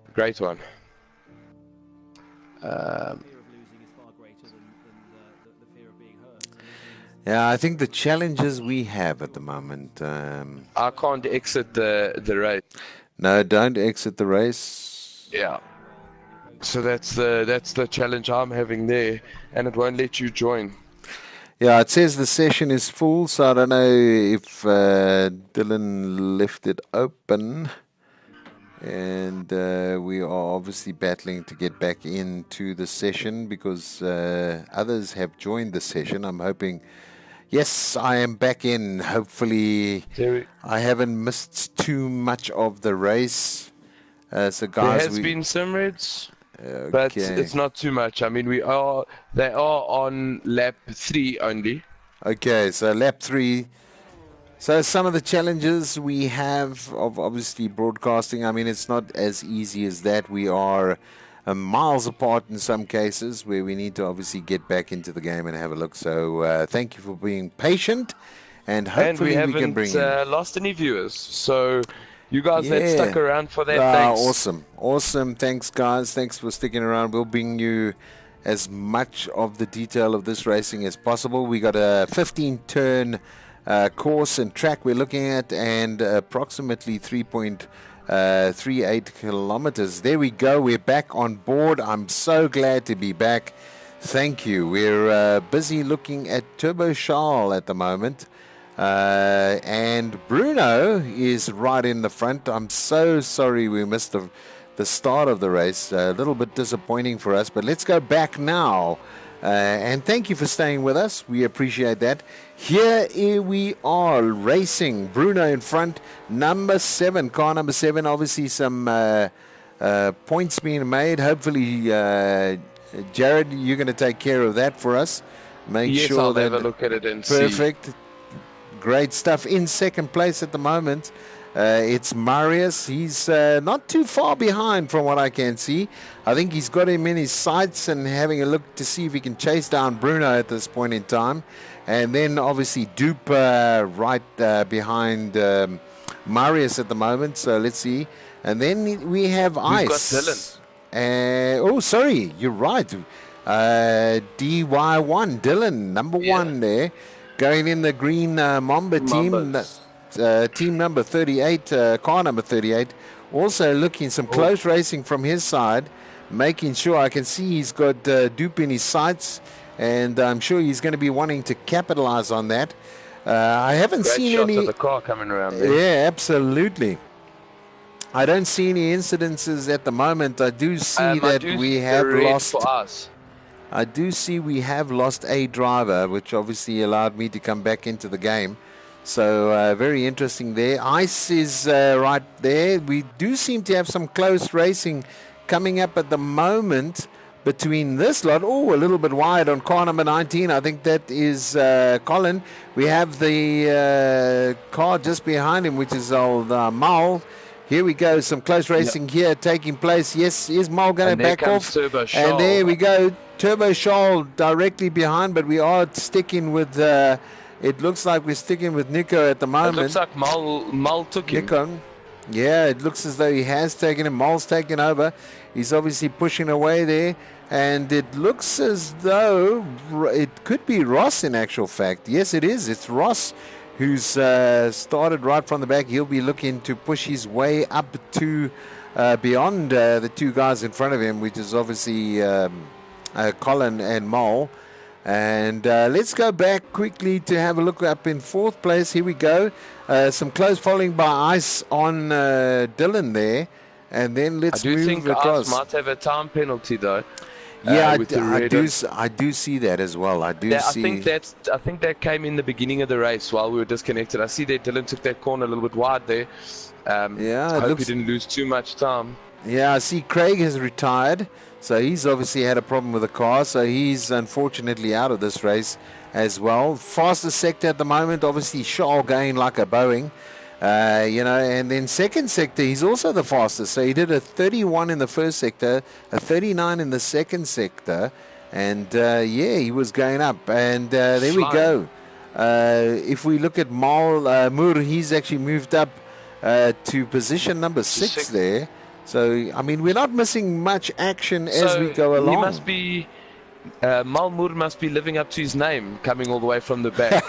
a great one. Yeah, I think the challenges we have at the moment. I can't exit the race. No, don't exit the race. Yeah. So that's the challenge I'm having there, and it won't let you join. Yeah, it says the session is full, so I don't know if Dylan left it open. And we are obviously battling to get back into the session because others have joined the session. I'm hoping. Yes, I am back in. Hopefully, I haven't missed too much of the race. So, guys, there has been some reds, but it's not too much. I mean, they are on lap 3 only. Okay, so lap 3. So some of the challenges we have of obviously broadcasting, I mean, it's not as easy as that. We are miles apart in some cases where we need to obviously get back into the game and have a look. So thank you for being patient, and hopefully we can bring lost any viewers. So you guys that stuck around for that, thanks. Awesome. Thanks, guys. Thanks for sticking around. We'll bring you as much of the detail of this racing as possible. We got a 15-turn course and track we're looking at, and approximately 3.38 kilometers. There we go. We're back on board. I'm so glad to be back. Thank you. We're busy looking at Turbo Charles at the moment. And Bruno is right in the front. I'm so sorry we missed the start of the race. A little bit disappointing for us, but let's go back now. And thank you for staying with us. We appreciate that. Here we are racing. Bruno in front. Number 7, car number 7. Obviously some points being made. Hopefully, Jared, you're going to take care of that for us. Make sure I'll that have a look at it and perfect. See. Great stuff. In second place at the moment. It's Marius. He's not too far behind from what I can see. I think he's got him in his sights and having a look to see if he can chase down Bruno at this point in time. And then obviously Dupe right behind Marius at the moment. So let's see. And then we have Ice. We've got Dylan. Sorry. You're right. DY1. Dylan, number 1 there. Going in the green Mamba team. Team number 38, car number 38, also looking some close racing from his side, making sure I can see he's got Dupe in his sights, and I'm sure he's going to be wanting to capitalize on that. I haven't seen any of the car coming around there. Yeah, absolutely. I don't see any incidences at the moment. I do see that we have lost. For us. I do see we have lost a driver, which obviously allowed me to come back into the game. So very interesting there. Ice is right there. We do seem to have some close racing coming up at the moment between this lot. Oh, a little bit wide on car number 19. I think that is Colin. We have the car just behind him, which is old Mal. Here we go. Some close racing here taking place. Yes, is Mal going to back off? And there we go. Turbo Charles directly behind, but we are sticking with... it looks like we're sticking with Nico at the moment. It looks like Mal took him. Nico. Yeah, it looks as though he has taken him. Mal's taken over. He's obviously pushing away there. And it looks as though it could be Ross in actual fact. Yes, it is. It's Ross who's started right from the back. He'll be looking to push his way up to beyond the two guys in front of him, which is obviously Colin and Mal. And let's go back quickly to have a look up in 4th place. Here we go. Some close following by Ice on Dylan there. And then let's move across. Ice might have a time penalty though. Yeah, with the red. I do see that as well. I do see. I think that came in the beginning of the race while we were disconnected. I see that Dylan took that corner a little bit wide there. Yeah, I hope he didn't lose too much time. Yeah, I see Craig has retired, so he's obviously had a problem with the car, so he's unfortunately out of this race as well. Fastest sector at the moment, obviously Charles going like a Boeing. And then second sector, he's also the fastest. So he did a 31 in the first sector, a 39 in the second sector, and he was going up. And there we go. If we look at Moore, he's actually moved up to position number 6 there. So, I mean, we're not missing much action as we go along. He must be... Malmoor must be living up to his name, coming all the way from the back.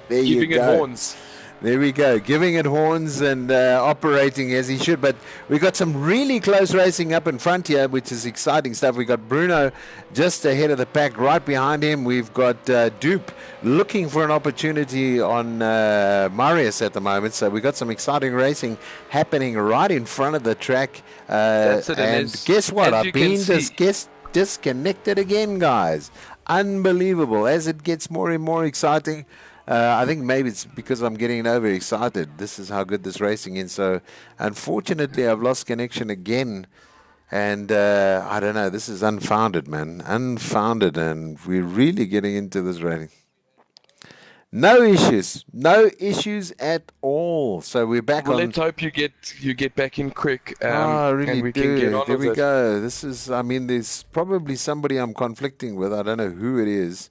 Keeping it horns. There we go, giving it horns and operating as he should. But we got some really close racing up in front here, which is exciting stuff. We got Bruno just ahead of the pack. Right behind him, we've got Dupe looking for an opportunity on Marius at the moment. So we got some exciting racing happening right in front of the track. That's it, and guess what? I've been disconnected again, guys. Unbelievable. As it gets more and more exciting, I think maybe it's because I'm getting overexcited. This is how good this racing is. So, unfortunately, I've lost connection again. And I don't know. This is unfounded, man. Unfounded. And we're really getting into this racing. No issues. No issues at all. So we're back on. Let's hope you get back in quick. I really and we do. Can get on there with we go. This is, I mean, there's probably somebody I'm conflicting with. I don't know who it is.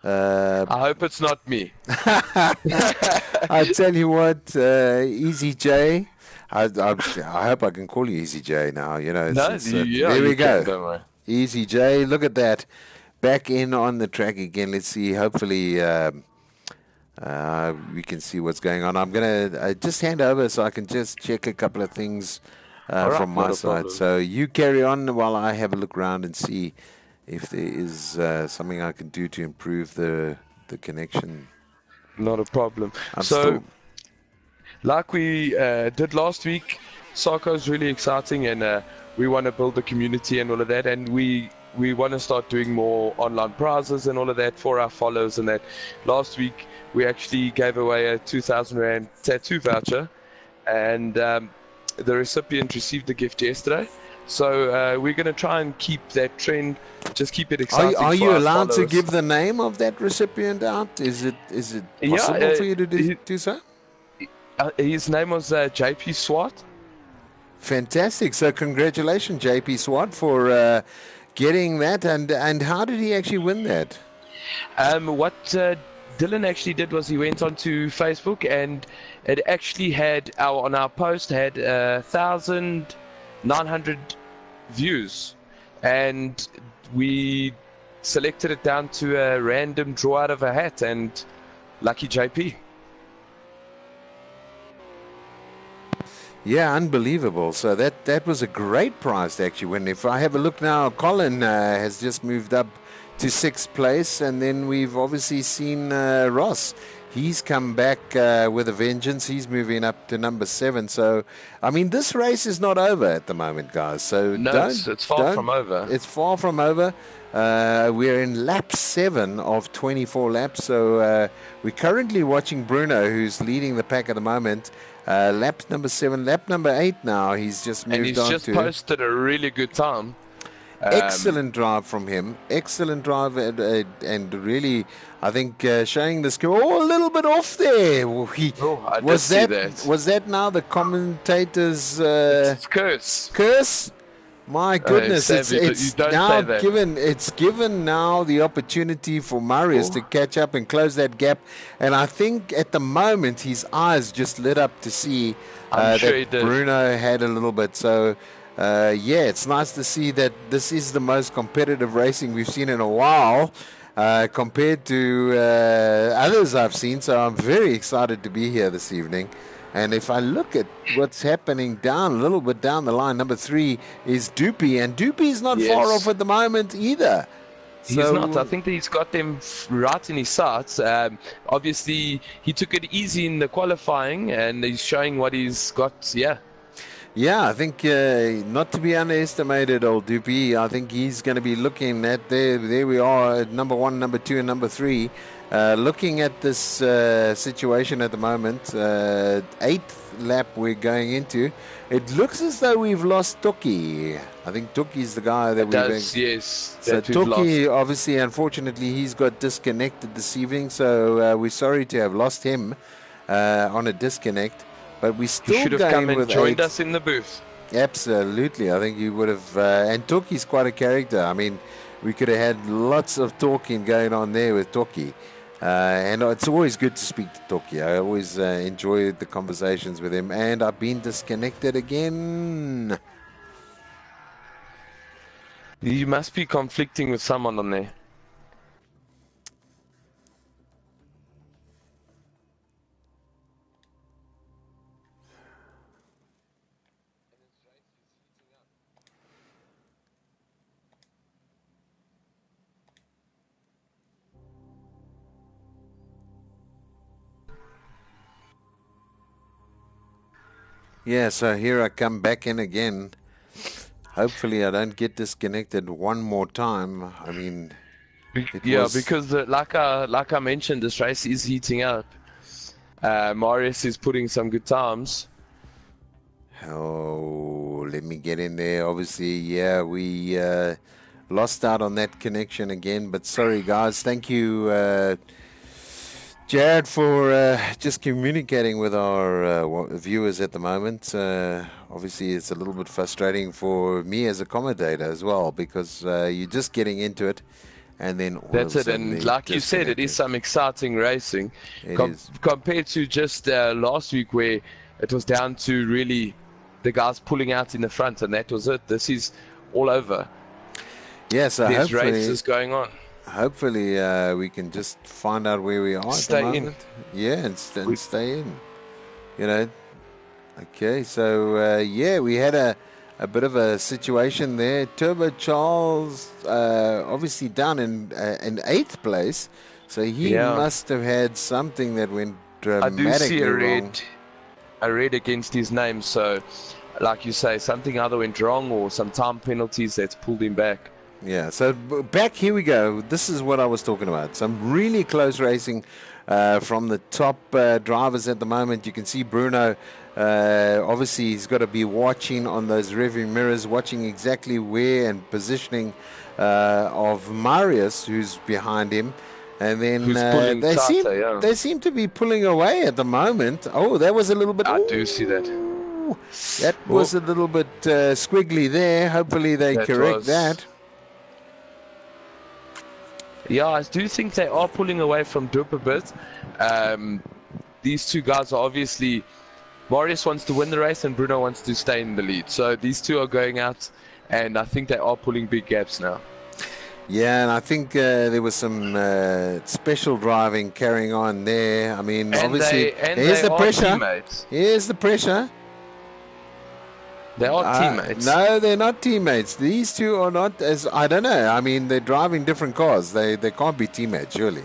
I hope it's not me. I tell you what, Easy J. I hope I can call you Easy J now. You know, there we go. Easy J. Look at that. Back in on the track again. Let's see. Hopefully, we can see what's going on. I'm gonna just hand over so I can just check a couple of things from my side. So you carry on while I have a look around and see if there is something I can do to improve the connection. Not a problem. Like we did last week, SARCO is really exciting, and we want to build the community and all of that, and we want to start doing more online prizes and all of that for our followers and that. Last week, we actually gave away a 2,000 Rand tattoo voucher, and the recipient received the gift yesterday. So we're going to try and keep that trend, just keep it exciting. Are you allowed to give the name of that recipient out? Is it possible for you to do so? His name was JP Swart. Fantastic. So congratulations, JP Swart, for getting that. And how did he actually win that? What Dylan actually did was he went onto Facebook, and it actually had on our post had 1,900 views, and we selected it down to a random draw out of a hat, and lucky JP. Yeah, unbelievable. So that was a great prize to actually win. If I have a look now, Colin has just moved up to 6th place, and then we've obviously seen Ross. He's come back with a vengeance. He's moving up to number 7. So, I mean, this race is not over at the moment, guys. So no, it's far from over. It's far from over. We're in lap 7 of 24 laps. So we're currently watching Bruno, who's leading the pack at the moment. Lap number 7, lap number 8 now. He's just moved on to... And he's just posted a really good time. Excellent drive from him. Excellent drive, and really, I think showing the skill. Oh, a little bit off there. Was that now the commentator's curse? Curse? My goodness! It's now given. It's given now the opportunity for Marius to catch up and close that gap. And I think at the moment his eyes just lit up to see that Bruno had a little bit. So. It's nice to see that this is the most competitive racing we've seen in a while compared to others I've seen. So I'm very excited to be here this evening. And if I look at what's happening a little bit down the line, number 3 is Doopy. And Doopy's not far off at the moment either. He's not. I think that he's got them right in his sights. Obviously, he took it easy in the qualifying, and he's showing what he's got, Yeah, I think not to be underestimated, old Doopy. I think he's going to be looking at there we are at number 1, number 2, and number 3. Looking at this situation at the moment, eighth lap we're going into. It looks as though we've lost Toki. I think Toki's the guy that yes. So Toki, obviously, unfortunately, he's got disconnected this evening. So we're sorry to have lost him on a disconnect. But we still should have come and joined us in the booth. Absolutely. I think you would have. And Toki's quite a character. I mean, we could have had lots of talking going on there with Toki. And it's always good to speak to Toki. I always enjoy the conversations with him. And I've been disconnected again. You must be conflicting with someone on there. Yeah, so here I come back in again. Hopefully I don't get disconnected one more time. I mean, because like I mentioned, this race is heating up. Marius is putting some good times. Oh, let me get in there. Obviously, yeah, we lost out on that connection again. But sorry, guys. Thank you, Jared, for just communicating with our viewers at the moment. Obviously, it's a little bit frustrating for me as a commentator as well, because you're just getting into it, and then all that's of a it. sudden And like you said, it is some exciting racing compared to just last week, where it was down to really the guys pulling out in the front, and that was it. This is all over. Yeah, so there's races going on. Hopefully we can just find out where we are at the moment. Yeah, and stay in. You know. Okay, so yeah, we had a bit of a situation there. Turbo Charles obviously down in 8th place, so he must have had something that went dramatically I do see wrong. a red against his name, so like you say, something either went wrong or some time penalties that's pulled him back. Yeah, so back here we go. This is what I was talking about. Some really close racing from the top drivers at the moment. You can see Bruno, obviously he's got to be watching on those rearview mirrors, watching exactly where and positioning of Marius, who's behind him. And then they seem to be pulling away at the moment. Oh, that was a little bit... I do see that. That was a little bit squiggly there. Hopefully they correct that. Yeah, I do think they are pulling away from Dup a bit. These two guys are obviously... Marius wants to win the race and Bruno wants to stay in the lead. So these two are going out, and I think they are pulling big gaps now. Yeah, and I think there was some special driving carrying on there. I mean, and obviously, here's the pressure. Teammates. Here's the pressure. They are teammates. No, they're not teammates. These two are not, as I don't know. I mean, they're driving different cars. They can't be teammates, surely.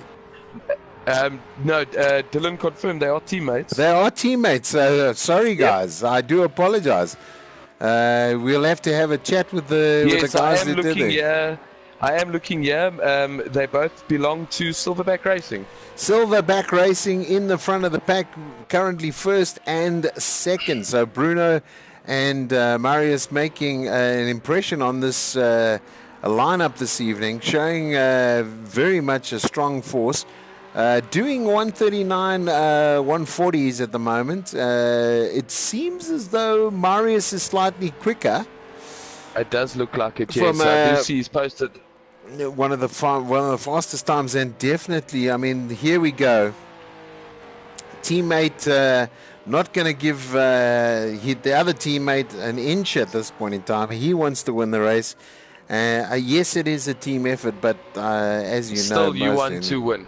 No, Dylan confirmed they are teammates. They are teammates. Sorry, guys. Yep. I do apologize. We'll have to have a chat with the guys that did it. I am looking here. They both belong to Silverback Racing. Silverback Racing in the front of the pack, currently first and second. So Bruno and Marius making an impression on this lineup this evening, showing very much a strong force. Doing 139 140s at the moment. It seems as though Marius is slightly quicker. It does look like it, yes. I do see he's posted one of the fastest times, and definitely, I mean, here we go. Teammate not going to give the other teammate an inch at this point in time. He wants to win the race. Yes, it is a team effort, but as you know, still you want to win.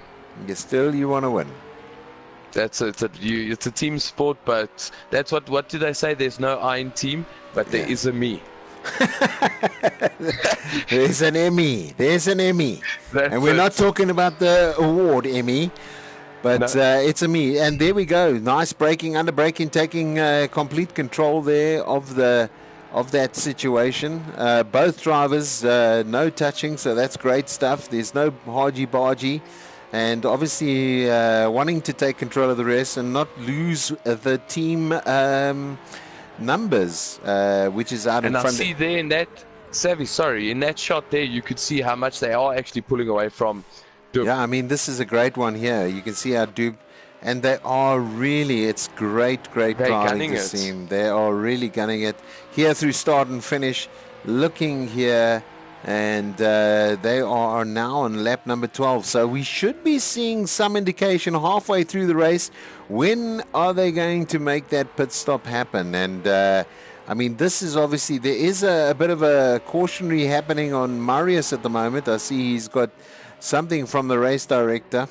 Still, you want to win. That's it. It's a team sport, but that's what do they say? There's no I in team, but there is a me. There's an Emmy. And we're not talking about the award Emmy. But it's a me. And there we go. Nice braking, under braking, taking complete control there of that situation. Both drivers, no touching, so that's great stuff. There's no hargy-bargy. And obviously wanting to take control of the race and not lose the team numbers, which is out in front. And I see there in that, in that shot there, you could see how much they are actually pulling away from Dupe. Yeah, I mean, this is a great one here. You can see how Dupe, and they are really, it's great driving to see. They are really gunning it here through start and finish, looking here, and they are now on lap number 12. So we should be seeing some indication halfway through the race. When are they going to make that pit stop happen? And I mean, this is obviously, there is a bit of a cautionary happening on Marius at the moment. I see he's got something from the race director.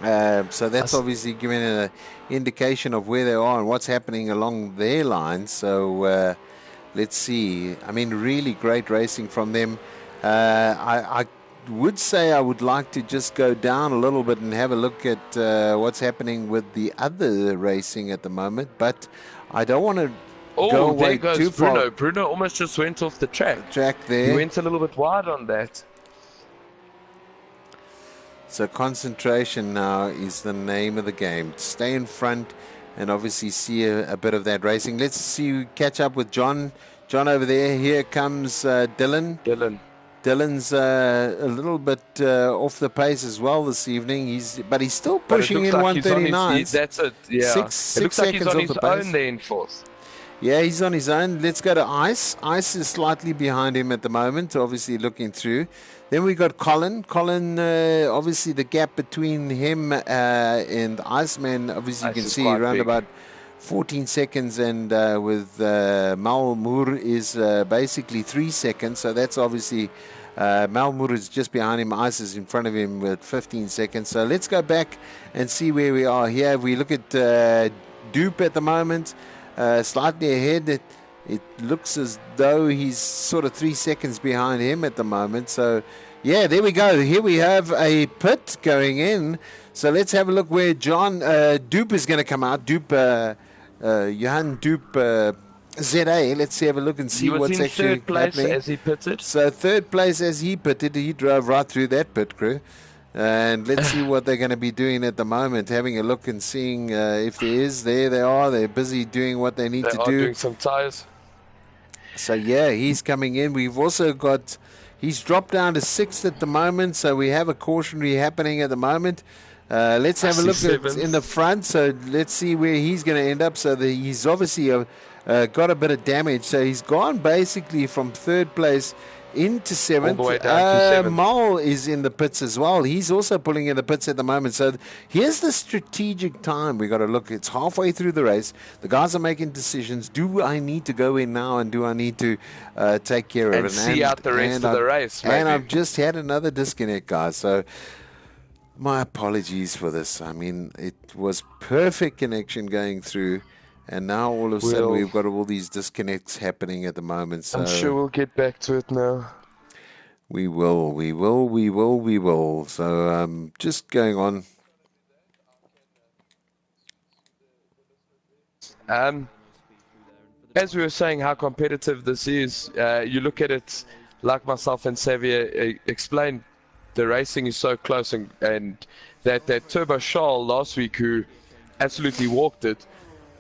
So that's obviously giving an indication of where they are and what's happening along their lines. So let's see. I mean, really great racing from them. I would say I would like to just go down a little bit and have a look at what's happening with the other racing at the moment. But I don't want to go away too far. Bruno almost just went off the track there. He went a little bit wide on that. So concentration now is the name of the game. Stay in front and obviously see a bit of that racing. Let's see, catch up with John. John over there. Here comes Dylan. Dylan's a little bit off the pace as well this evening. But he's still pushing in 139. That's it. Yeah. Six looks like he's on his pace. own there in fourth. Yeah, he's on his own. Let's go to Ice. Ice is slightly behind him at the moment, obviously looking through. Then we got Colin. Colin, obviously the gap between him and Iceman, obviously you can see around about 14 seconds, and with Malmour is basically 3 seconds. So that's obviously Malmour is just behind him. Ice is in front of him with 15 seconds. So let's go back and see where we are here. We look at Dupe at the moment. Slightly ahead. It looks as though he's sort of 3 seconds behind him at the moment. So, yeah, there we go. Here we have a pit going in. So let's have a look where John Dupe is going to come out. Dupe, Johan Dupe, ZA. Let's have a look and see what's actually third place happening. as he pitted. So third place as he pitted. He drove right through that pit crew. And let's see what they're going to be doing at the moment. Having a look and seeing if there is. There they are. They're busy doing what they need to do. Doing some tires. So, yeah, he's coming in. We've also got, he's dropped down to 6th at the moment. So we have a cautionary happening at the moment. Let's have a look at in the front. So let's see where he's going to end up. So he's obviously got a bit of damage. So he's gone basically from 3rd place into 7th. All the way down to 7th. Mole is in the pits as well. He's also pulling in the pits at the moment. So here's the strategic time we got to look. It's halfway through the race. The guys are making decisions. Do I need to go in now, and do I need to take care of it? And see out the rest of the race. And I've just had another disconnect, guys. So my apologies for this. I mean, it was perfect connection going through. And now all of a sudden we've got all these disconnects happening at the moment. So I'm sure we'll get back to it now. We will. So just going on. As we were saying, how competitive this is, you look at it like myself and Xavier explained, the racing is so close, and that Turbo Charles last week, who absolutely walked it,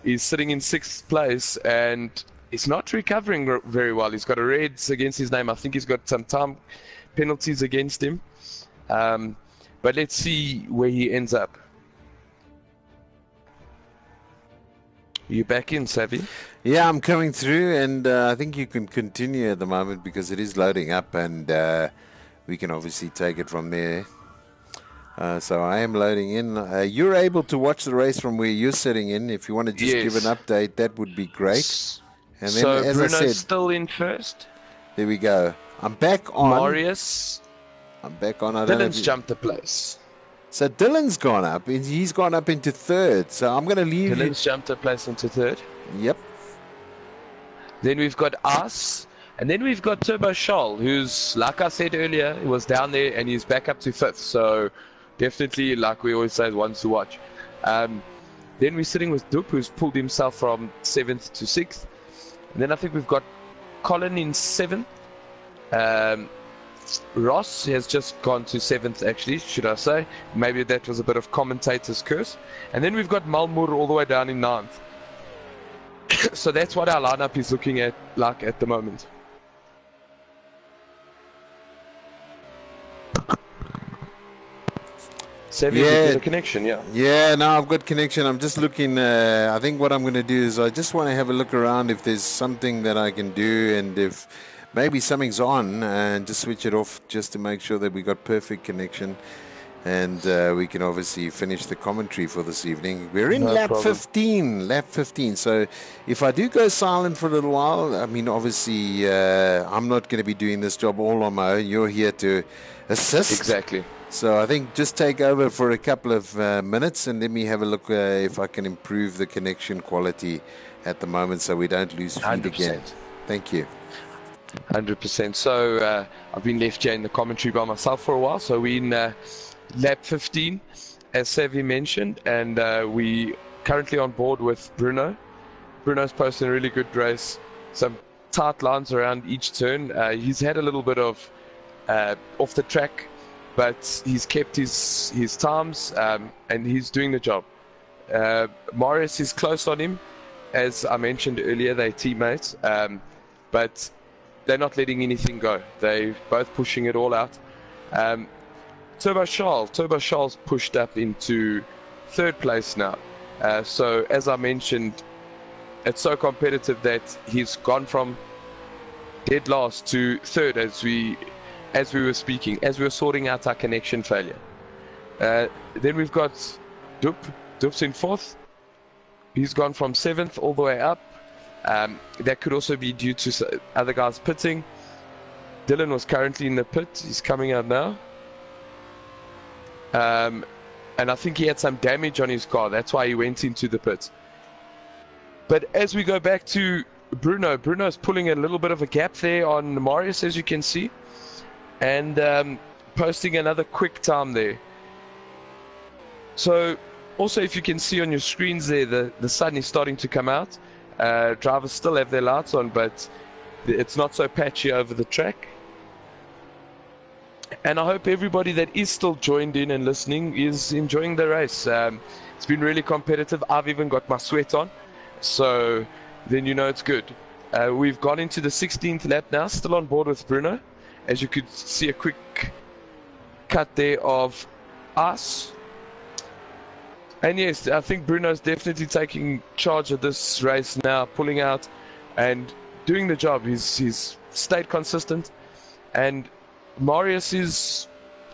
is sitting in 6th place and is not recovering very well. He's got a reds against his name. I think he's got some time penalties against him. But let's see where he ends up. Are you back in, Savi? Yeah, I'm coming through, and I think you can continue at the moment because it is loading up, and we can obviously take it from there. So I am loading in. You're able to watch the race from where you're sitting in. If you want to just give an update, that would be great. And then, so as Bruno's I said, still in first. There we go. I'm back on. Marius. I'm back on. I don't know Dylan's jumped a place. So Dylan's gone up. He's gone up into 3rd. So I'm going to leave. Dylan's jumped a place into 3rd. Yep. Then we've got us. And then we've got Turbo Charles, who's, like I said earlier, he was down there and he's back up to 5th. So definitely, like we always say, ones to watch. Then we're sitting with Dup, who's pulled himself from 7th to 6th. And then I think we've got Colin in 7th. Ross has just gone to 7th, actually, should I say. Maybe that was a bit of commentator's curse. And then we've got Malmur all the way down in 9th. So that's what our lineup is looking at like at the moment. Savi, you get a connection, yeah. Yeah, no, I've got connection. I'm just looking. I think what I'm going to do is I just want to have a look around if there's something that I can do, and if maybe something's on, and just switch it off just to make sure that we got perfect connection, and we can obviously finish the commentary for this evening. We're in lap 15. So if I do go silent for a little while, I mean, obviously I'm not going to be doing this job all on my own. You're here to assist. Exactly. So I think just take over for a couple of minutes and let me have a look if I can improve the connection quality at the moment so we don't lose feed 100%. again. Thank you. 100%. So I've been left here in the commentary by myself for a while. So we're in lap 15, as Savi mentioned, and we currently on board with Bruno. Bruno's posting a really good race. Some tight lines around each turn. He's had a little bit of off the track, but he's kept his times, and he's doing the job. Marius is close on him. As I mentioned earlier, they're teammates, but they're not letting anything go. They're both pushing it all out. Turbo Charles pushed up into 3rd place now. So as I mentioned, it's so competitive that he's gone from dead last to 3rd as we were speaking, as we were sorting out our connection failure. Then we've got Dup. Dup's in 4th. He's gone from 7th all the way up. That could also be due to other guys pitting. Dylan was currently in the pit. He's coming out now. And I think he had some damage on his car. That's why he went into the pit. But as we go back to Bruno's pulling a little bit of a gap there on Marius, as you can see. And posting another quick time there. So also, if you can see on your screens there, the sun is starting to come out. Drivers still have their lights on, but it's not so patchy over the track. And I hope everybody that is still joined in and listening is enjoying the race. It's been really competitive. I've even got my sweat on, so then you know it's good. We've gone into the 16th lap now, still on board with Bruno. As you could see, a quick cut there of us. And yes, I think Bruno's definitely taking charge of this race now, pulling out and doing the job. He's stayed consistent. And Marius is,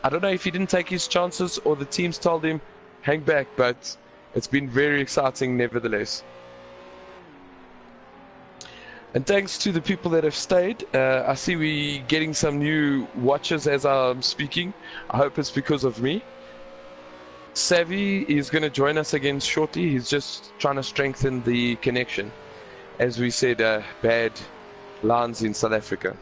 I don't know if he didn't take his chances or the teams told him, hang back, but it's been very exciting nevertheless. And thanks to the people that have stayed. I see we getting some new watchers as I'm speaking. I hope it's because of me. Savi is going to join us again shortly. He's just trying to strengthen the connection. As we said, bad lines in South Africa.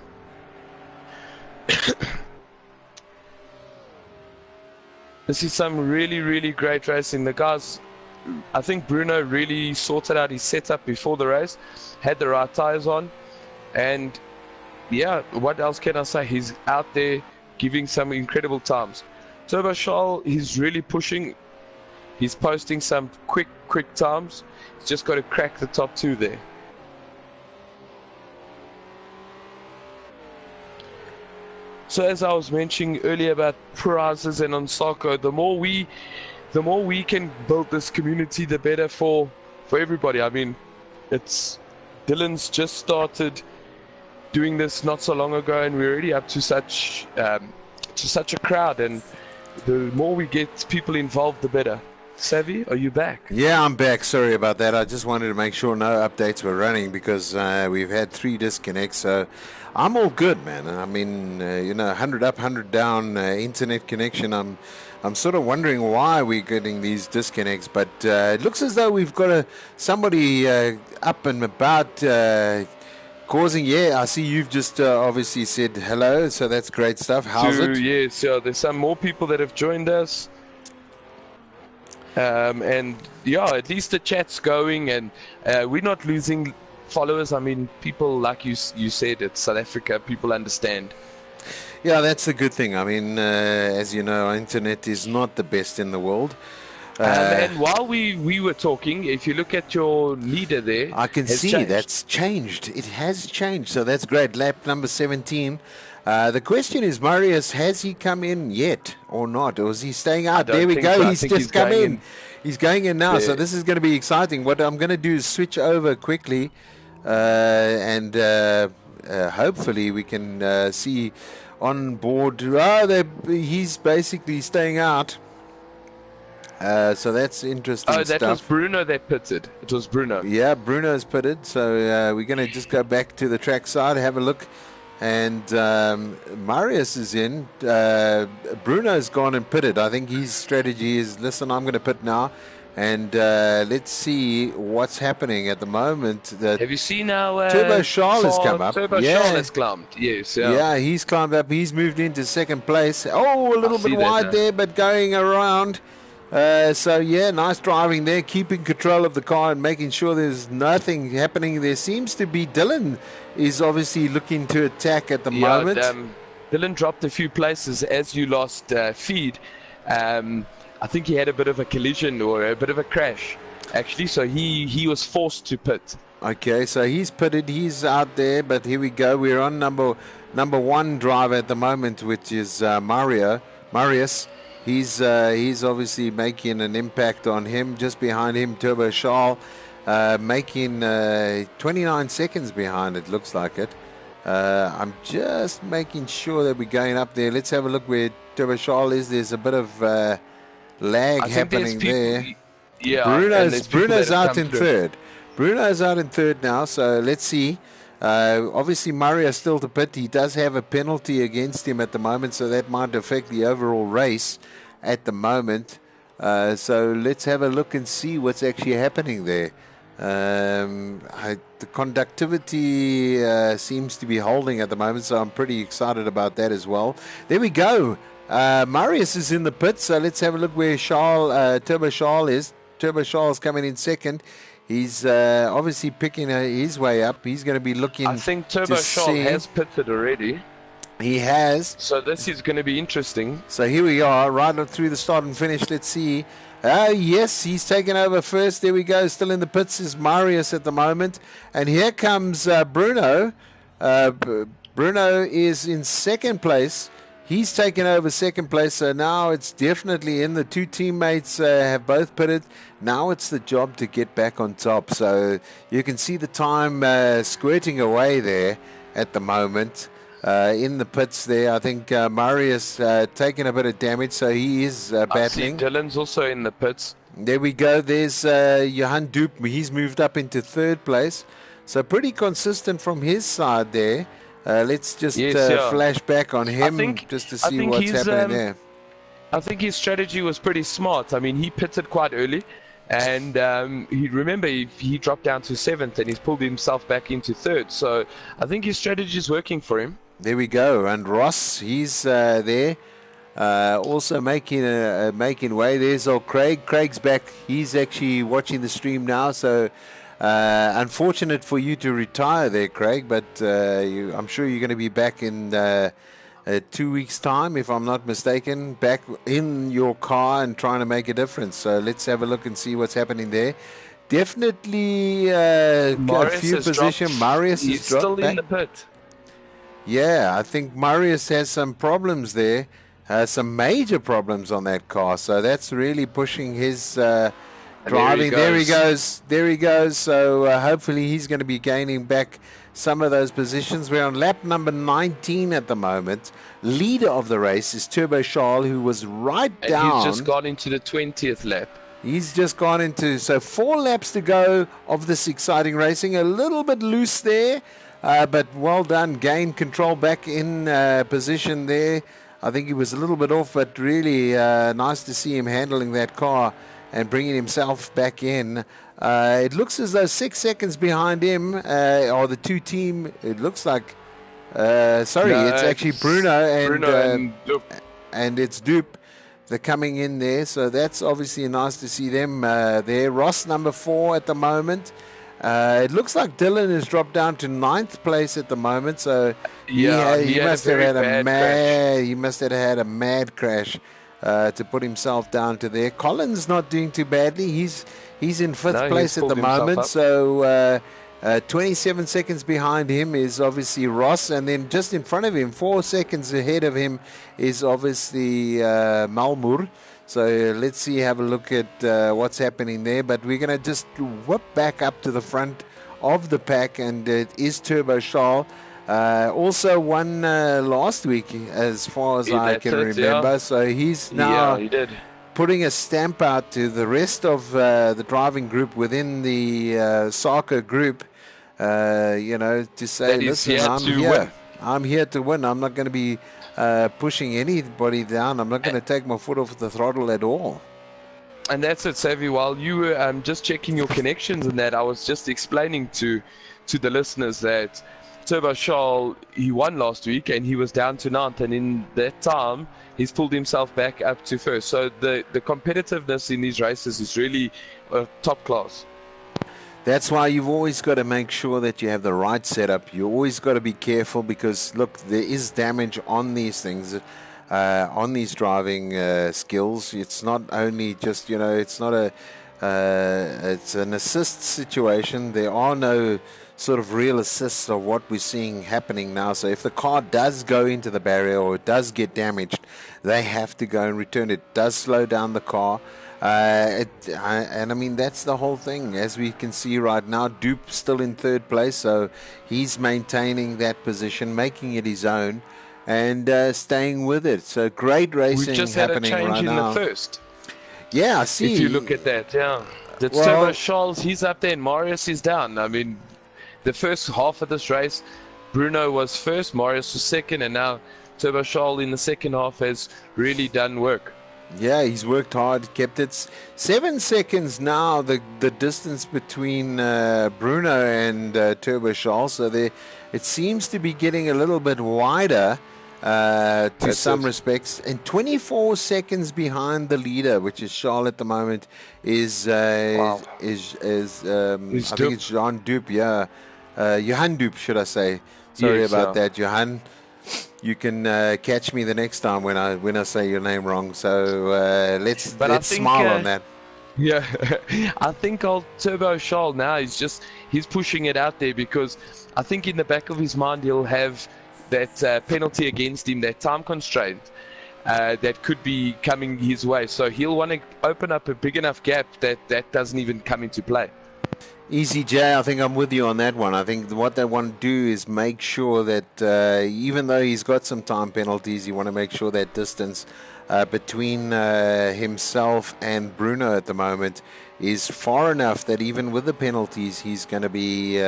This is some really, really great racing. The guys, I think Bruno really sorted out his setup before the race, had the right tires on, and yeah, what else can I say? He's out there giving some incredible times. Turbo Charles, he's really pushing. He's posting some quick times. He's just got to crack the top 2 there. So as I was mentioning earlier about prizes and on SARCO, the more we can build this community, the better for everybody. I mean, Dylan's just started doing this not so long ago, and we're already up to such a crowd, and the more we get people involved, the better. Savi, are you back? Yeah, I'm back. Sorry about that. I just wanted to make sure no updates were running because we've had 3 disconnects. So I'm all good, man. I mean, 100 up, 100 down internet connection. I'm sort of wondering why we're getting these disconnects, but it looks as though we've got somebody up and about causing. Yeah, I see you've just obviously said hello, so that's great stuff. How's it? Yes, yeah, there's some more people that have joined us. And yeah, at least the chat's going, and we're not losing followers. I mean, people, like you said, it's South Africa, people understand. Yeah, that's a good thing. I mean, as you know, our internet is not the best in the world. And while we were talking, if you look at your leader there, I can see changed. That's changed. It has changed, so that's great. Lap number 17. The question is, Marius, has he come in yet or not? Or is he staying out? There we go. So. He's just come in. He's going in now, yeah. So this is going to be exciting. What I'm going to do is switch over quickly, and hopefully we can see on board. He's basically staying out. So that's interesting stuff. Oh, that was Bruno that pitted. It was Bruno. Yeah, Bruno's pitted. So we're going to just go back to the track side, have a look. And Marius is in. Bruno's gone and pitted. I think his strategy is, listen, I'm going to pit now. And let's see what's happening at the moment. Have you seen how Turbo Charles has come up? Turbo Charles has climbed. Yes. Yeah, he's climbed up. He's moved into second place. Oh, a little bit wide there, but going around. So yeah, nice driving there, keeping control of the car and making sure there's nothing happening. There seems to be Dylan is obviously looking to attack at the moment. Dylan dropped a few places as you lost feed. I think he had a bit of a collision or a bit of a crash, actually. So he was forced to pit. Okay, so he's pitted. He's out there, but here we go. We're on number one driver at the moment, which is Marius. He's obviously making an impact on him. Just behind him, Turbo Charles, making 29 seconds behind, it looks like it. I'm just making sure that we're going up there. Let's have a look where Turbo Charles is. There's a bit of lag happening there. Yeah, Bruno's out in third. Bruno's out in third now, so let's see. Obviously, Marius still to pit. He does have a penalty against him at the moment, so that might affect the overall race at the moment. So let's have a look and see what's actually happening there. The conductivity seems to be holding at the moment, so I'm pretty excited about that as well. There we go. Marius is in the pit, so let's have a look where Turbo Charles is. Turbo Charles coming in second. He's obviously picking his way up. He's going to be looking. I think Turbo Charles has pitted already. He has. So this is going to be interesting. So here we are, right up through the start and finish. Let's see. Yes, he's taken over first. There we go. Still in the pits is Marius at the moment. And here comes Bruno. Bruno is in second place. He's taken over second place, so now it's definitely in. The two teammates have both pitted. Now it's the job to get back on top. So you can see the time squirting away there at the moment in the pits there. I think Marius taking a bit of damage, so he is battling. I see Dylan's also in the pits. There we go. There's Johan Dupe. He's moved up into third place. So pretty consistent from his side there. Let's just flash back on him just to see what's happening there. I think his strategy was pretty smart. I mean, he pitted quite early, and he dropped down to seventh, and he's pulled himself back into third. So I think his strategy is working for him. There we go. And Ross, he's there, also making way. There's old Craig. Craig's back. He's actually watching the stream now. So. Unfortunate for you to retire there, Craig, but I'm sure you're going to be back in 2 weeks' time, if I'm not mistaken, back in your car and trying to make a difference. So let's have a look and see what's happening there. Definitely a few position. Marius is dropped still back. In the pit. Yeah, I think Marius has some problems there, some major problems on that car. So that's really pushing his... driving. There he goes. So hopefully he's going to be gaining back some of those positions. We're on lap number 19 at the moment. Leader of the race is Turbo Charles, who was down. He's just got into the 20th lap. He's just gone into, so 4 laps to go of this exciting racing. A little bit loose there, but well done. Gained control back in position there. I think he was a little bit off, but really nice to see him handling that car and bringing himself back in. It looks as though 6 seconds behind him are the two team. It looks like, it's actually Bruno and Dupe. And it's Dupe. They're coming in there, so that's obviously nice to see them there. Ross, number 4 at the moment. It looks like Dylan has dropped down to 9th place at the moment, so he must have had a mad crash to put himself down to there. Colin's not doing too badly. He's in 5th place at the moment, so 27 seconds behind him is obviously Ross, and then just in front of him, 4 seconds ahead of him, is obviously Malmur. So let's see, have a look at what's happening there. But we're going to just whip back up to the front of the pack, and it is Turbo Charles. Also won last week, as far as I can remember. Yeah. So he's now putting a stamp out to the rest of the driving group within the SARCO group, to say, listen, I'm here to win. I'm not going to be pushing anybody down. I'm not going to take my foot off the throttle at all. And that's it, Savi. While you were just checking your connections and that, I was just explaining to the listeners that Turbo Charles, he won last week and he was down to 9th, and in that time he's pulled himself back up to 1st. So the competitiveness in these races is really top class. That's why you've always got to make sure that you have the right setup. You always got to be careful, because look, there is damage on these things, on these driving skills. It's not only just, it's not it's an assist situation. There are no sort of real assists of what we're seeing happening now. So if the car does go into the barrier or it does get damaged, they have to go and return it. It does slow down the car. And I mean, that's the whole thing. As we can see right now, Dupe still in 3rd place, so he's maintaining that position, making it his own, and staying with it. So great racing happening right now. We've just had a change in the first. Yeah, I see. If you look at that, Turbo Charles, he's up there, and Marius is down. I mean, the first half of this race, Bruno was 1st, Marius was 2nd, and now Turbo Charles in the second half has really done work. Yeah, he's worked hard, kept it 7 seconds now, the distance between Bruno and Turbo Charles. So it seems to be getting a little bit wider to some respects. And 24 seconds behind the leader, which is Charles at the moment, is I think it's Jean Dupe, Johan Dupe, should I say. Sorry about that, Johan. You can catch me the next time when I say your name wrong. So let's smile on that. Yeah, I think old Turbo Charles now he's pushing it out there, because I think in the back of his mind he'll have that penalty against him, that time constraint that could be coming his way. So he'll want to open up a big enough gap that doesn't even come into play. Easy, Jay. I think I'm with you on that one. I think what they want to do is make sure that even though he's got some time penalties, you want to make sure that distance between himself and Bruno at the moment is far enough that even with the penalties, he's going to be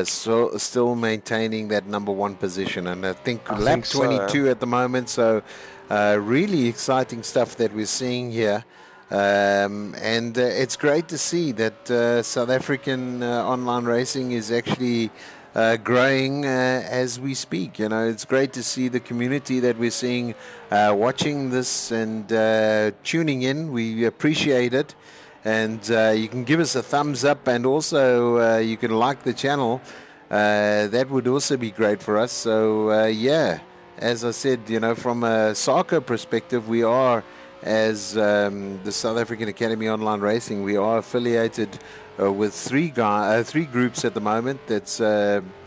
still maintaining that number 1 position. And I think lap 22 at the moment. So really exciting stuff that we're seeing here. And it's great to see that South African online racing is actually growing as we speak. It's great to see the community that we're seeing watching this and tuning in. We appreciate it, and you can give us a thumbs up, and also you can like the channel. That would also be great for us. So as I said, from a SARCO perspective, we are, as the South African Academy Online Racing, we are affiliated with three groups at the moment. That's Turbo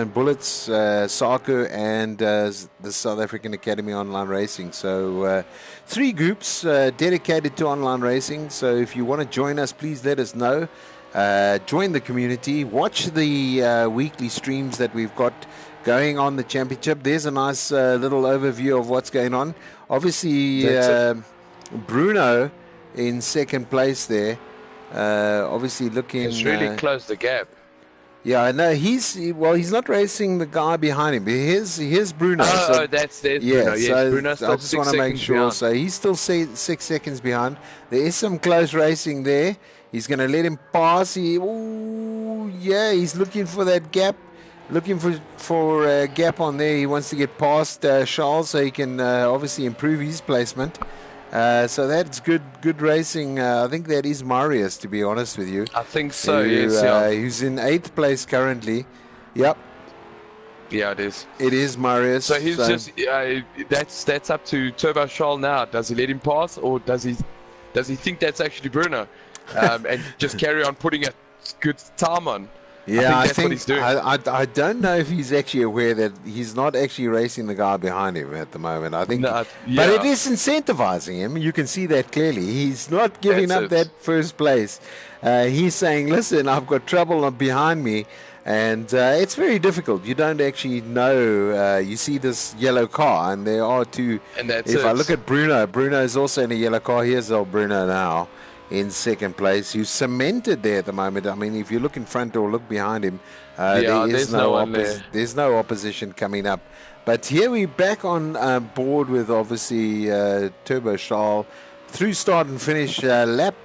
and Bullets, SARCO, and the South African Academy Online Racing. So 3 groups dedicated to online racing. So if you want to join us, please let us know. Join the community. Watch the weekly streams that we've got going on the championship. There's a nice little overview of what's going on. Obviously, Bruno in 2nd place there. Obviously looking... It's really closed the gap. Yeah, I know. He's not racing the guy behind him. Here's Bruno. There's Bruno. Yes, so Bruno's still I just want to make sure. Behind. So he's still 6 seconds behind. There is some close racing there. He's going to let him pass. He's looking for that gap. looking for a gap on there. He wants to get past Charles so he can obviously improve his placement. So that's good racing. I think that is Marius, to be honest with you. I think so, yes, yeah. Who's in 8th place currently. Yep. Yeah, it is. It is Marius. So he's just that's up to Turbo Charles now. Does he let him pass, or does he think that's actually Bruno, and just carry on putting a good time on? Yeah, I think that's what he's doing. I don't know if he's actually aware that he's not actually racing the guy behind him at the moment. I think, but it is incentivizing him. You can see that clearly. He's not giving up that first place. He's saying, "Listen, I've got trouble behind me." And it's very difficult. You don't actually know. You see this yellow car, and there are two. And that's if I look at Bruno is also in a yellow car. Here's old Bruno now in 2nd place, who's cemented there at the moment. I mean, if you look in front or look behind him, there's no opposition coming up. But here we're back on board with obviously Turbo Charles. Through start and finish, lap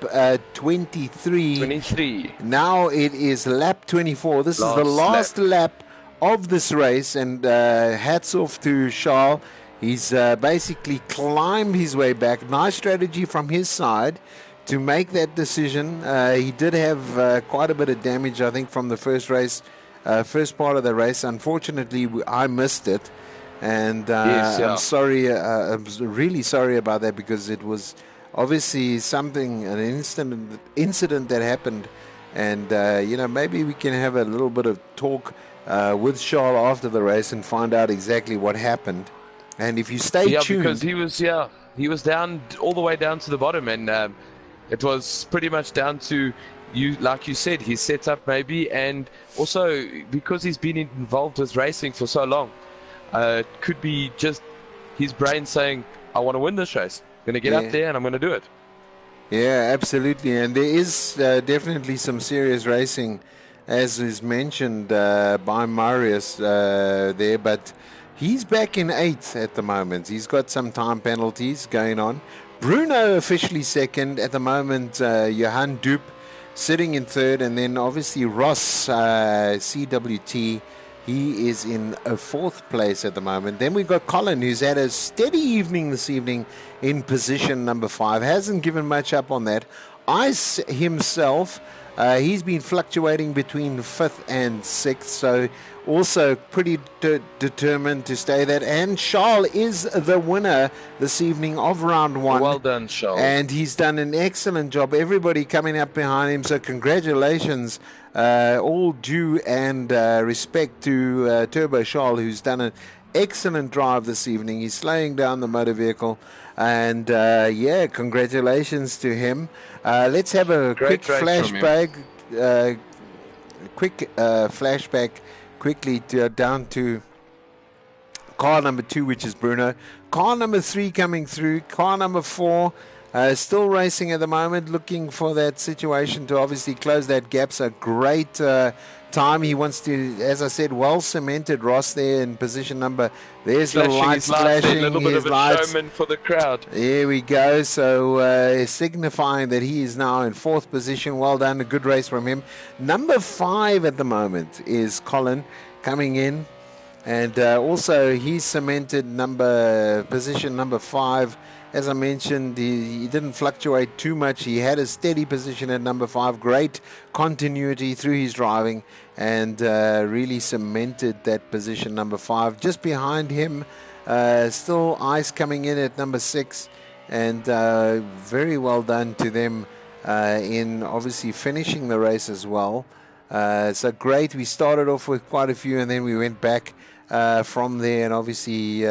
23. 23. Now it is lap 24. This is the last lap of this race, and hats off to Charles. He's basically climbed his way back. Nice strategy from his side to make that decision. He did have quite a bit of damage, I think, from the first race, first part of the race. Unfortunately, I missed it, and I'm sorry. I'm really sorry about that, because it was obviously an incident that happened, and maybe we can have a little bit of talk with Charles after the race and find out exactly what happened. And if you stay tuned, because he was down all the way down to the bottom, and it was pretty much down to you, like you said, his setup maybe, and also because he's been involved with racing for so long, it could be just his brain saying, "I want to win this race. I'm going to get up there and I'm going to do it." Yeah, absolutely. And there is definitely some serious racing, as is mentioned by Marius there, but he's back in 8th at the moment. He's got some time penalties going on. Bruno officially 2nd at the moment. Johan Dupe sitting in 3rd, and then obviously Ross CWT. He is in a 4th place at the moment. Then we've got Colin, who's had a steady evening this evening in position number 5. Hasn't given much up on that. Ice himself, he's been fluctuating between 5th and 6th, so also pretty determined to stay there. And Charles is the winner this evening of round 1. Well done, Charles. And he's done an excellent job. Everybody coming up behind him, so congratulations. All due and respect to Turbo Charles, who's done an excellent drive this evening. He's slowing down the motor vehicle, and congratulations to him. Let's have a quick flashback. Flashback quickly down to car number 2, which is Bruno. Car number 3 coming through. Car number 4. Still racing at the moment, looking for that situation to obviously close that gap. So great time. He wants to, as I said, well cemented. Ross there in position number. There's the lights flashing. A little bit of a showman for the crowd. There we go. So signifying that he is now in 4th position. Well done. A good race from him. Number 5 at the moment is Colin coming in. And also he's cemented position number 5. As I mentioned, he didn't fluctuate too much. He had a steady position at number 5. Great continuity through his driving, and really cemented that position number 5. Just behind him, still Ice coming in at number 6, and very well done to them in obviously finishing the race as well. So great. We started off with quite a few, and then we went back from there, and obviously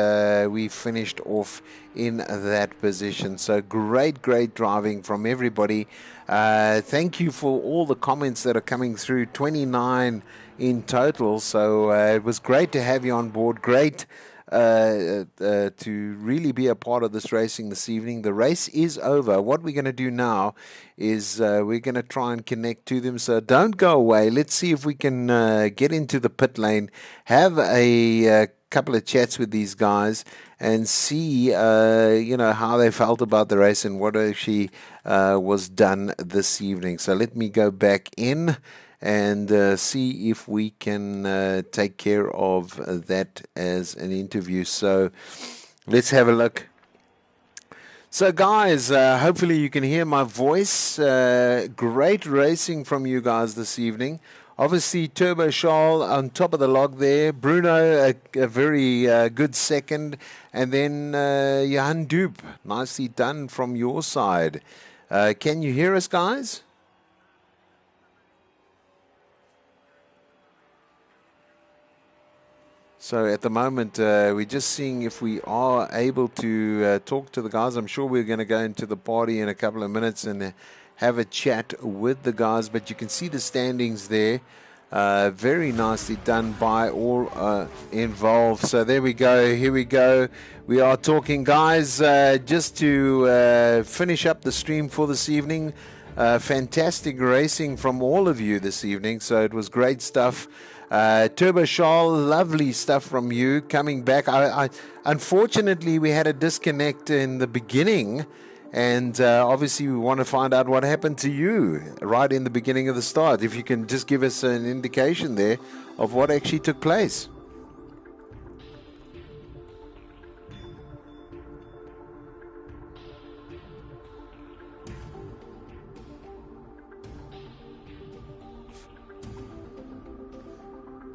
we finished off in that position. So great driving from everybody. Thank you for all the comments that are coming through. 29 in total, so it was great to have you on board. Great to really be a part of this racing this evening. The race is over. What we're going to do now is we're going to try and connect to them, so don't go away. Let's see if we can get into the pit lane, have a couple of chats with these guys, and see how they felt about the race and what actually was done this evening. So let me go back in and see if we can take care of that as an interview. So let's have a look. So guys, hopefully you can hear my voice. Great racing from you guys this evening. Obviously, Turbo Charles on top of the log there. Bruno, a very good second. And then Johan Dupe, nicely done from your side. Can you hear us, guys? So at the moment, we're just seeing if we are able to talk to the guys. I'm sure we're going to go into the party in a couple of minutes and have a chat with the guys. But you can see the standings there. Very nicely done by all involved. So there we go. Here we go. We are talking, guys, just to finish up the stream for this evening. Fantastic racing from all of you this evening. So it was great stuff. Turbo Charles, lovely stuff from you coming back. Unfortunately, we had a disconnect in the beginning, and obviously we want to find out what happened to you right in the beginning of the start. If you can just give us an indication there of what actually took place.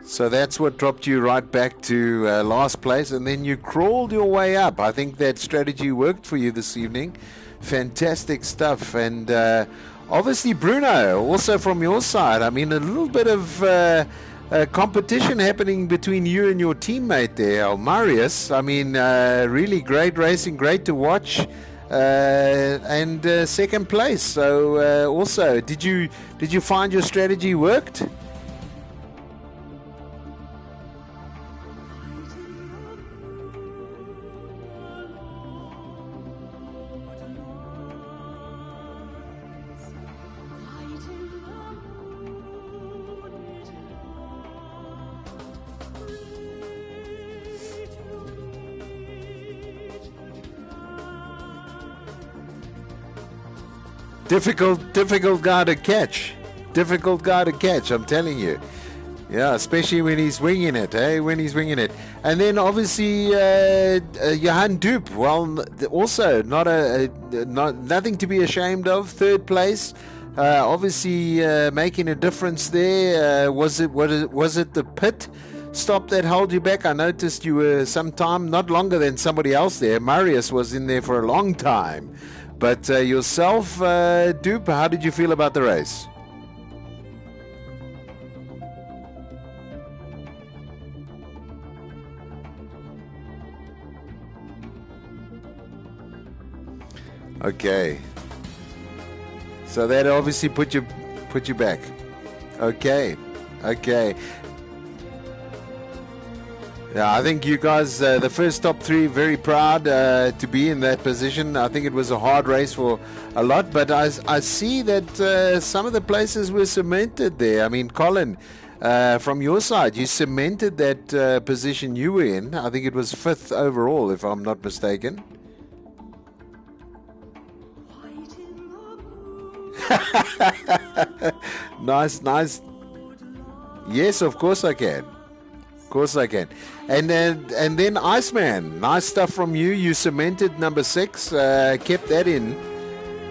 So that's what dropped you right back to last place, and then you crawled your way up. I think that strategy worked for you this evening. Fantastic stuff. And obviously, Bruno, also from your side, I mean, a little bit of competition happening between you and your teammate there, Marius. I mean, really great racing, great to watch. And second place. So also, did you find your strategy worked? Difficult guy to catch. Difficult guy to catch, I'm telling you. Yeah, especially when he's winging it, eh? When he's winging it. And then obviously Johan Dupe, well, also nothing to be ashamed of. Third place, obviously making a difference there. Was it the pit stop that held you back? I noticed you were some time, not longer than somebody else there. Marius was in there for a long time. But yourself, Dupe, how did you feel about the race? Okay. So that obviously put you back. Okay. Yeah, I think you guys, the first top three, very proud to be in that position. I think it was a hard race for a lot, but I see that some of the places were cemented there. I mean, Colin, from your side, you cemented that position you were in. I think it was 5th overall, if I'm not mistaken. Nice. Yes, of course I can. And then Iceman, nice stuff from you. You cemented number 6, kept that in,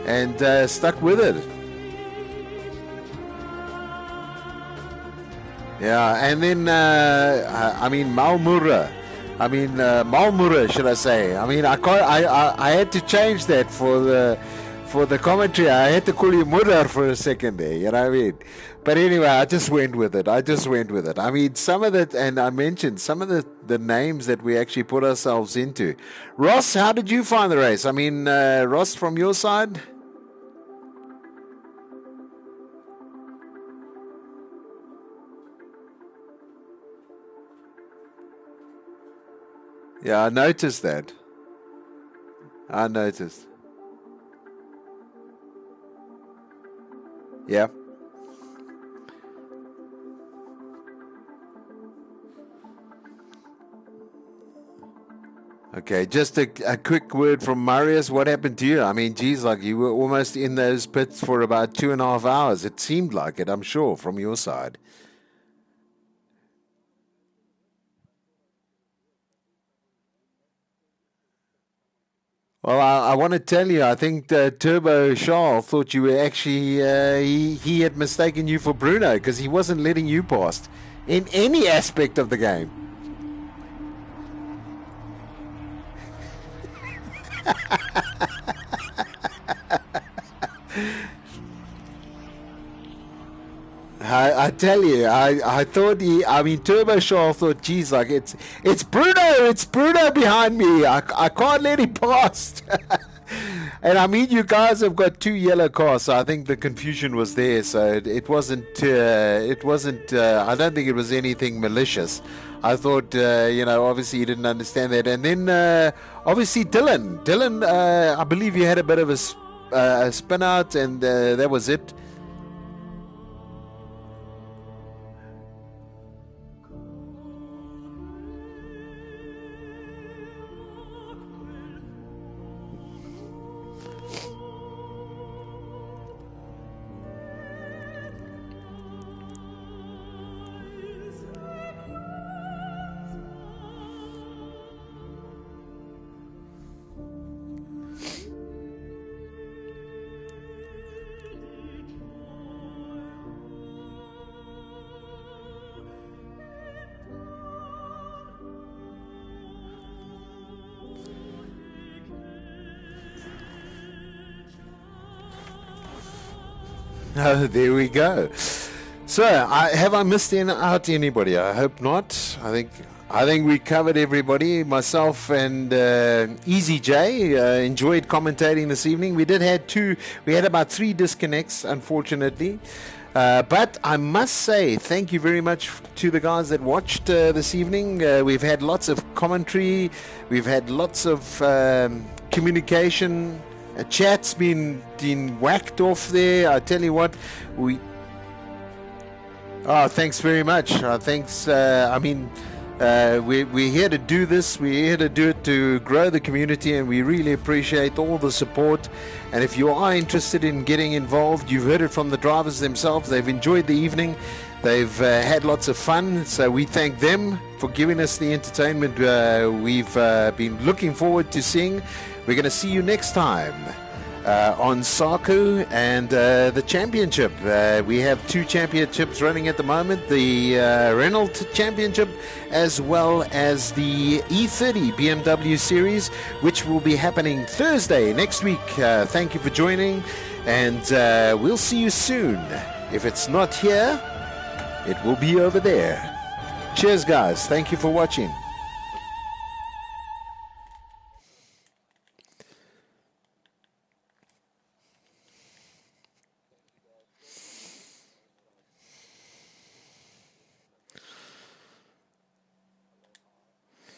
and stuck with it. Yeah, and then I mean Malmura. Malmura, should I say? I mean, I had to change that for the commentary. I had to call you Murar for a second there, you know what I mean? But anyway, I just went with it. I mean, some of that, and I mentioned some of the names that we actually put ourselves into. Ross, how did you find the race? I mean, Ross, from your side? Yeah, I noticed that. Yeah. Okay, just a quick word from Marius. What happened to you? I mean, geez, like you were almost in those pits for about 2.5 hours. It seemed like it, I'm sure, from your side. Well, I want to tell you, I think Turbo Shaw thought you were actually, he had mistaken you for Bruno because he wasn't letting you past in any aspect of the game. I tell you, I thought Turbo Shaw thought, geez, like it's Bruno behind me. I can't let him past. And I mean, you guys have got 2 yellow cars, so I think the confusion was there. So it wasn't. I don't think it was anything malicious. I thought, obviously you didn't understand that. And then obviously Dylan, I believe you had a bit of a spin out, and that was it. Oh, there we go. So, have I missed out anybody? I hope not. I think we covered everybody. Myself and Easy J enjoyed commentating this evening. We had about 3 disconnects, unfortunately. But I must say thank you very much to the guys that watched this evening. We've had lots of commentary. We've had lots of communication. Chat's been whacked off there. I tell you what, thanks very much. Thanks. We're here to do this. We're here to do it to grow the community, and we really appreciate all the support. And if you are interested in getting involved, you've heard it from the drivers themselves. They've enjoyed the evening. They've had lots of fun, so we thank them for giving us the entertainment we've been looking forward to seeing. We're going to see you next time on SARCO and the championship. We have 2 championships running at the moment, the Renault Championship as well as the E30 BMW Series, which will be happening Thursday next week. Thank you for joining, and we'll see you soon. If it's not here, it will be over there. Cheers, guys. Thank you for watching.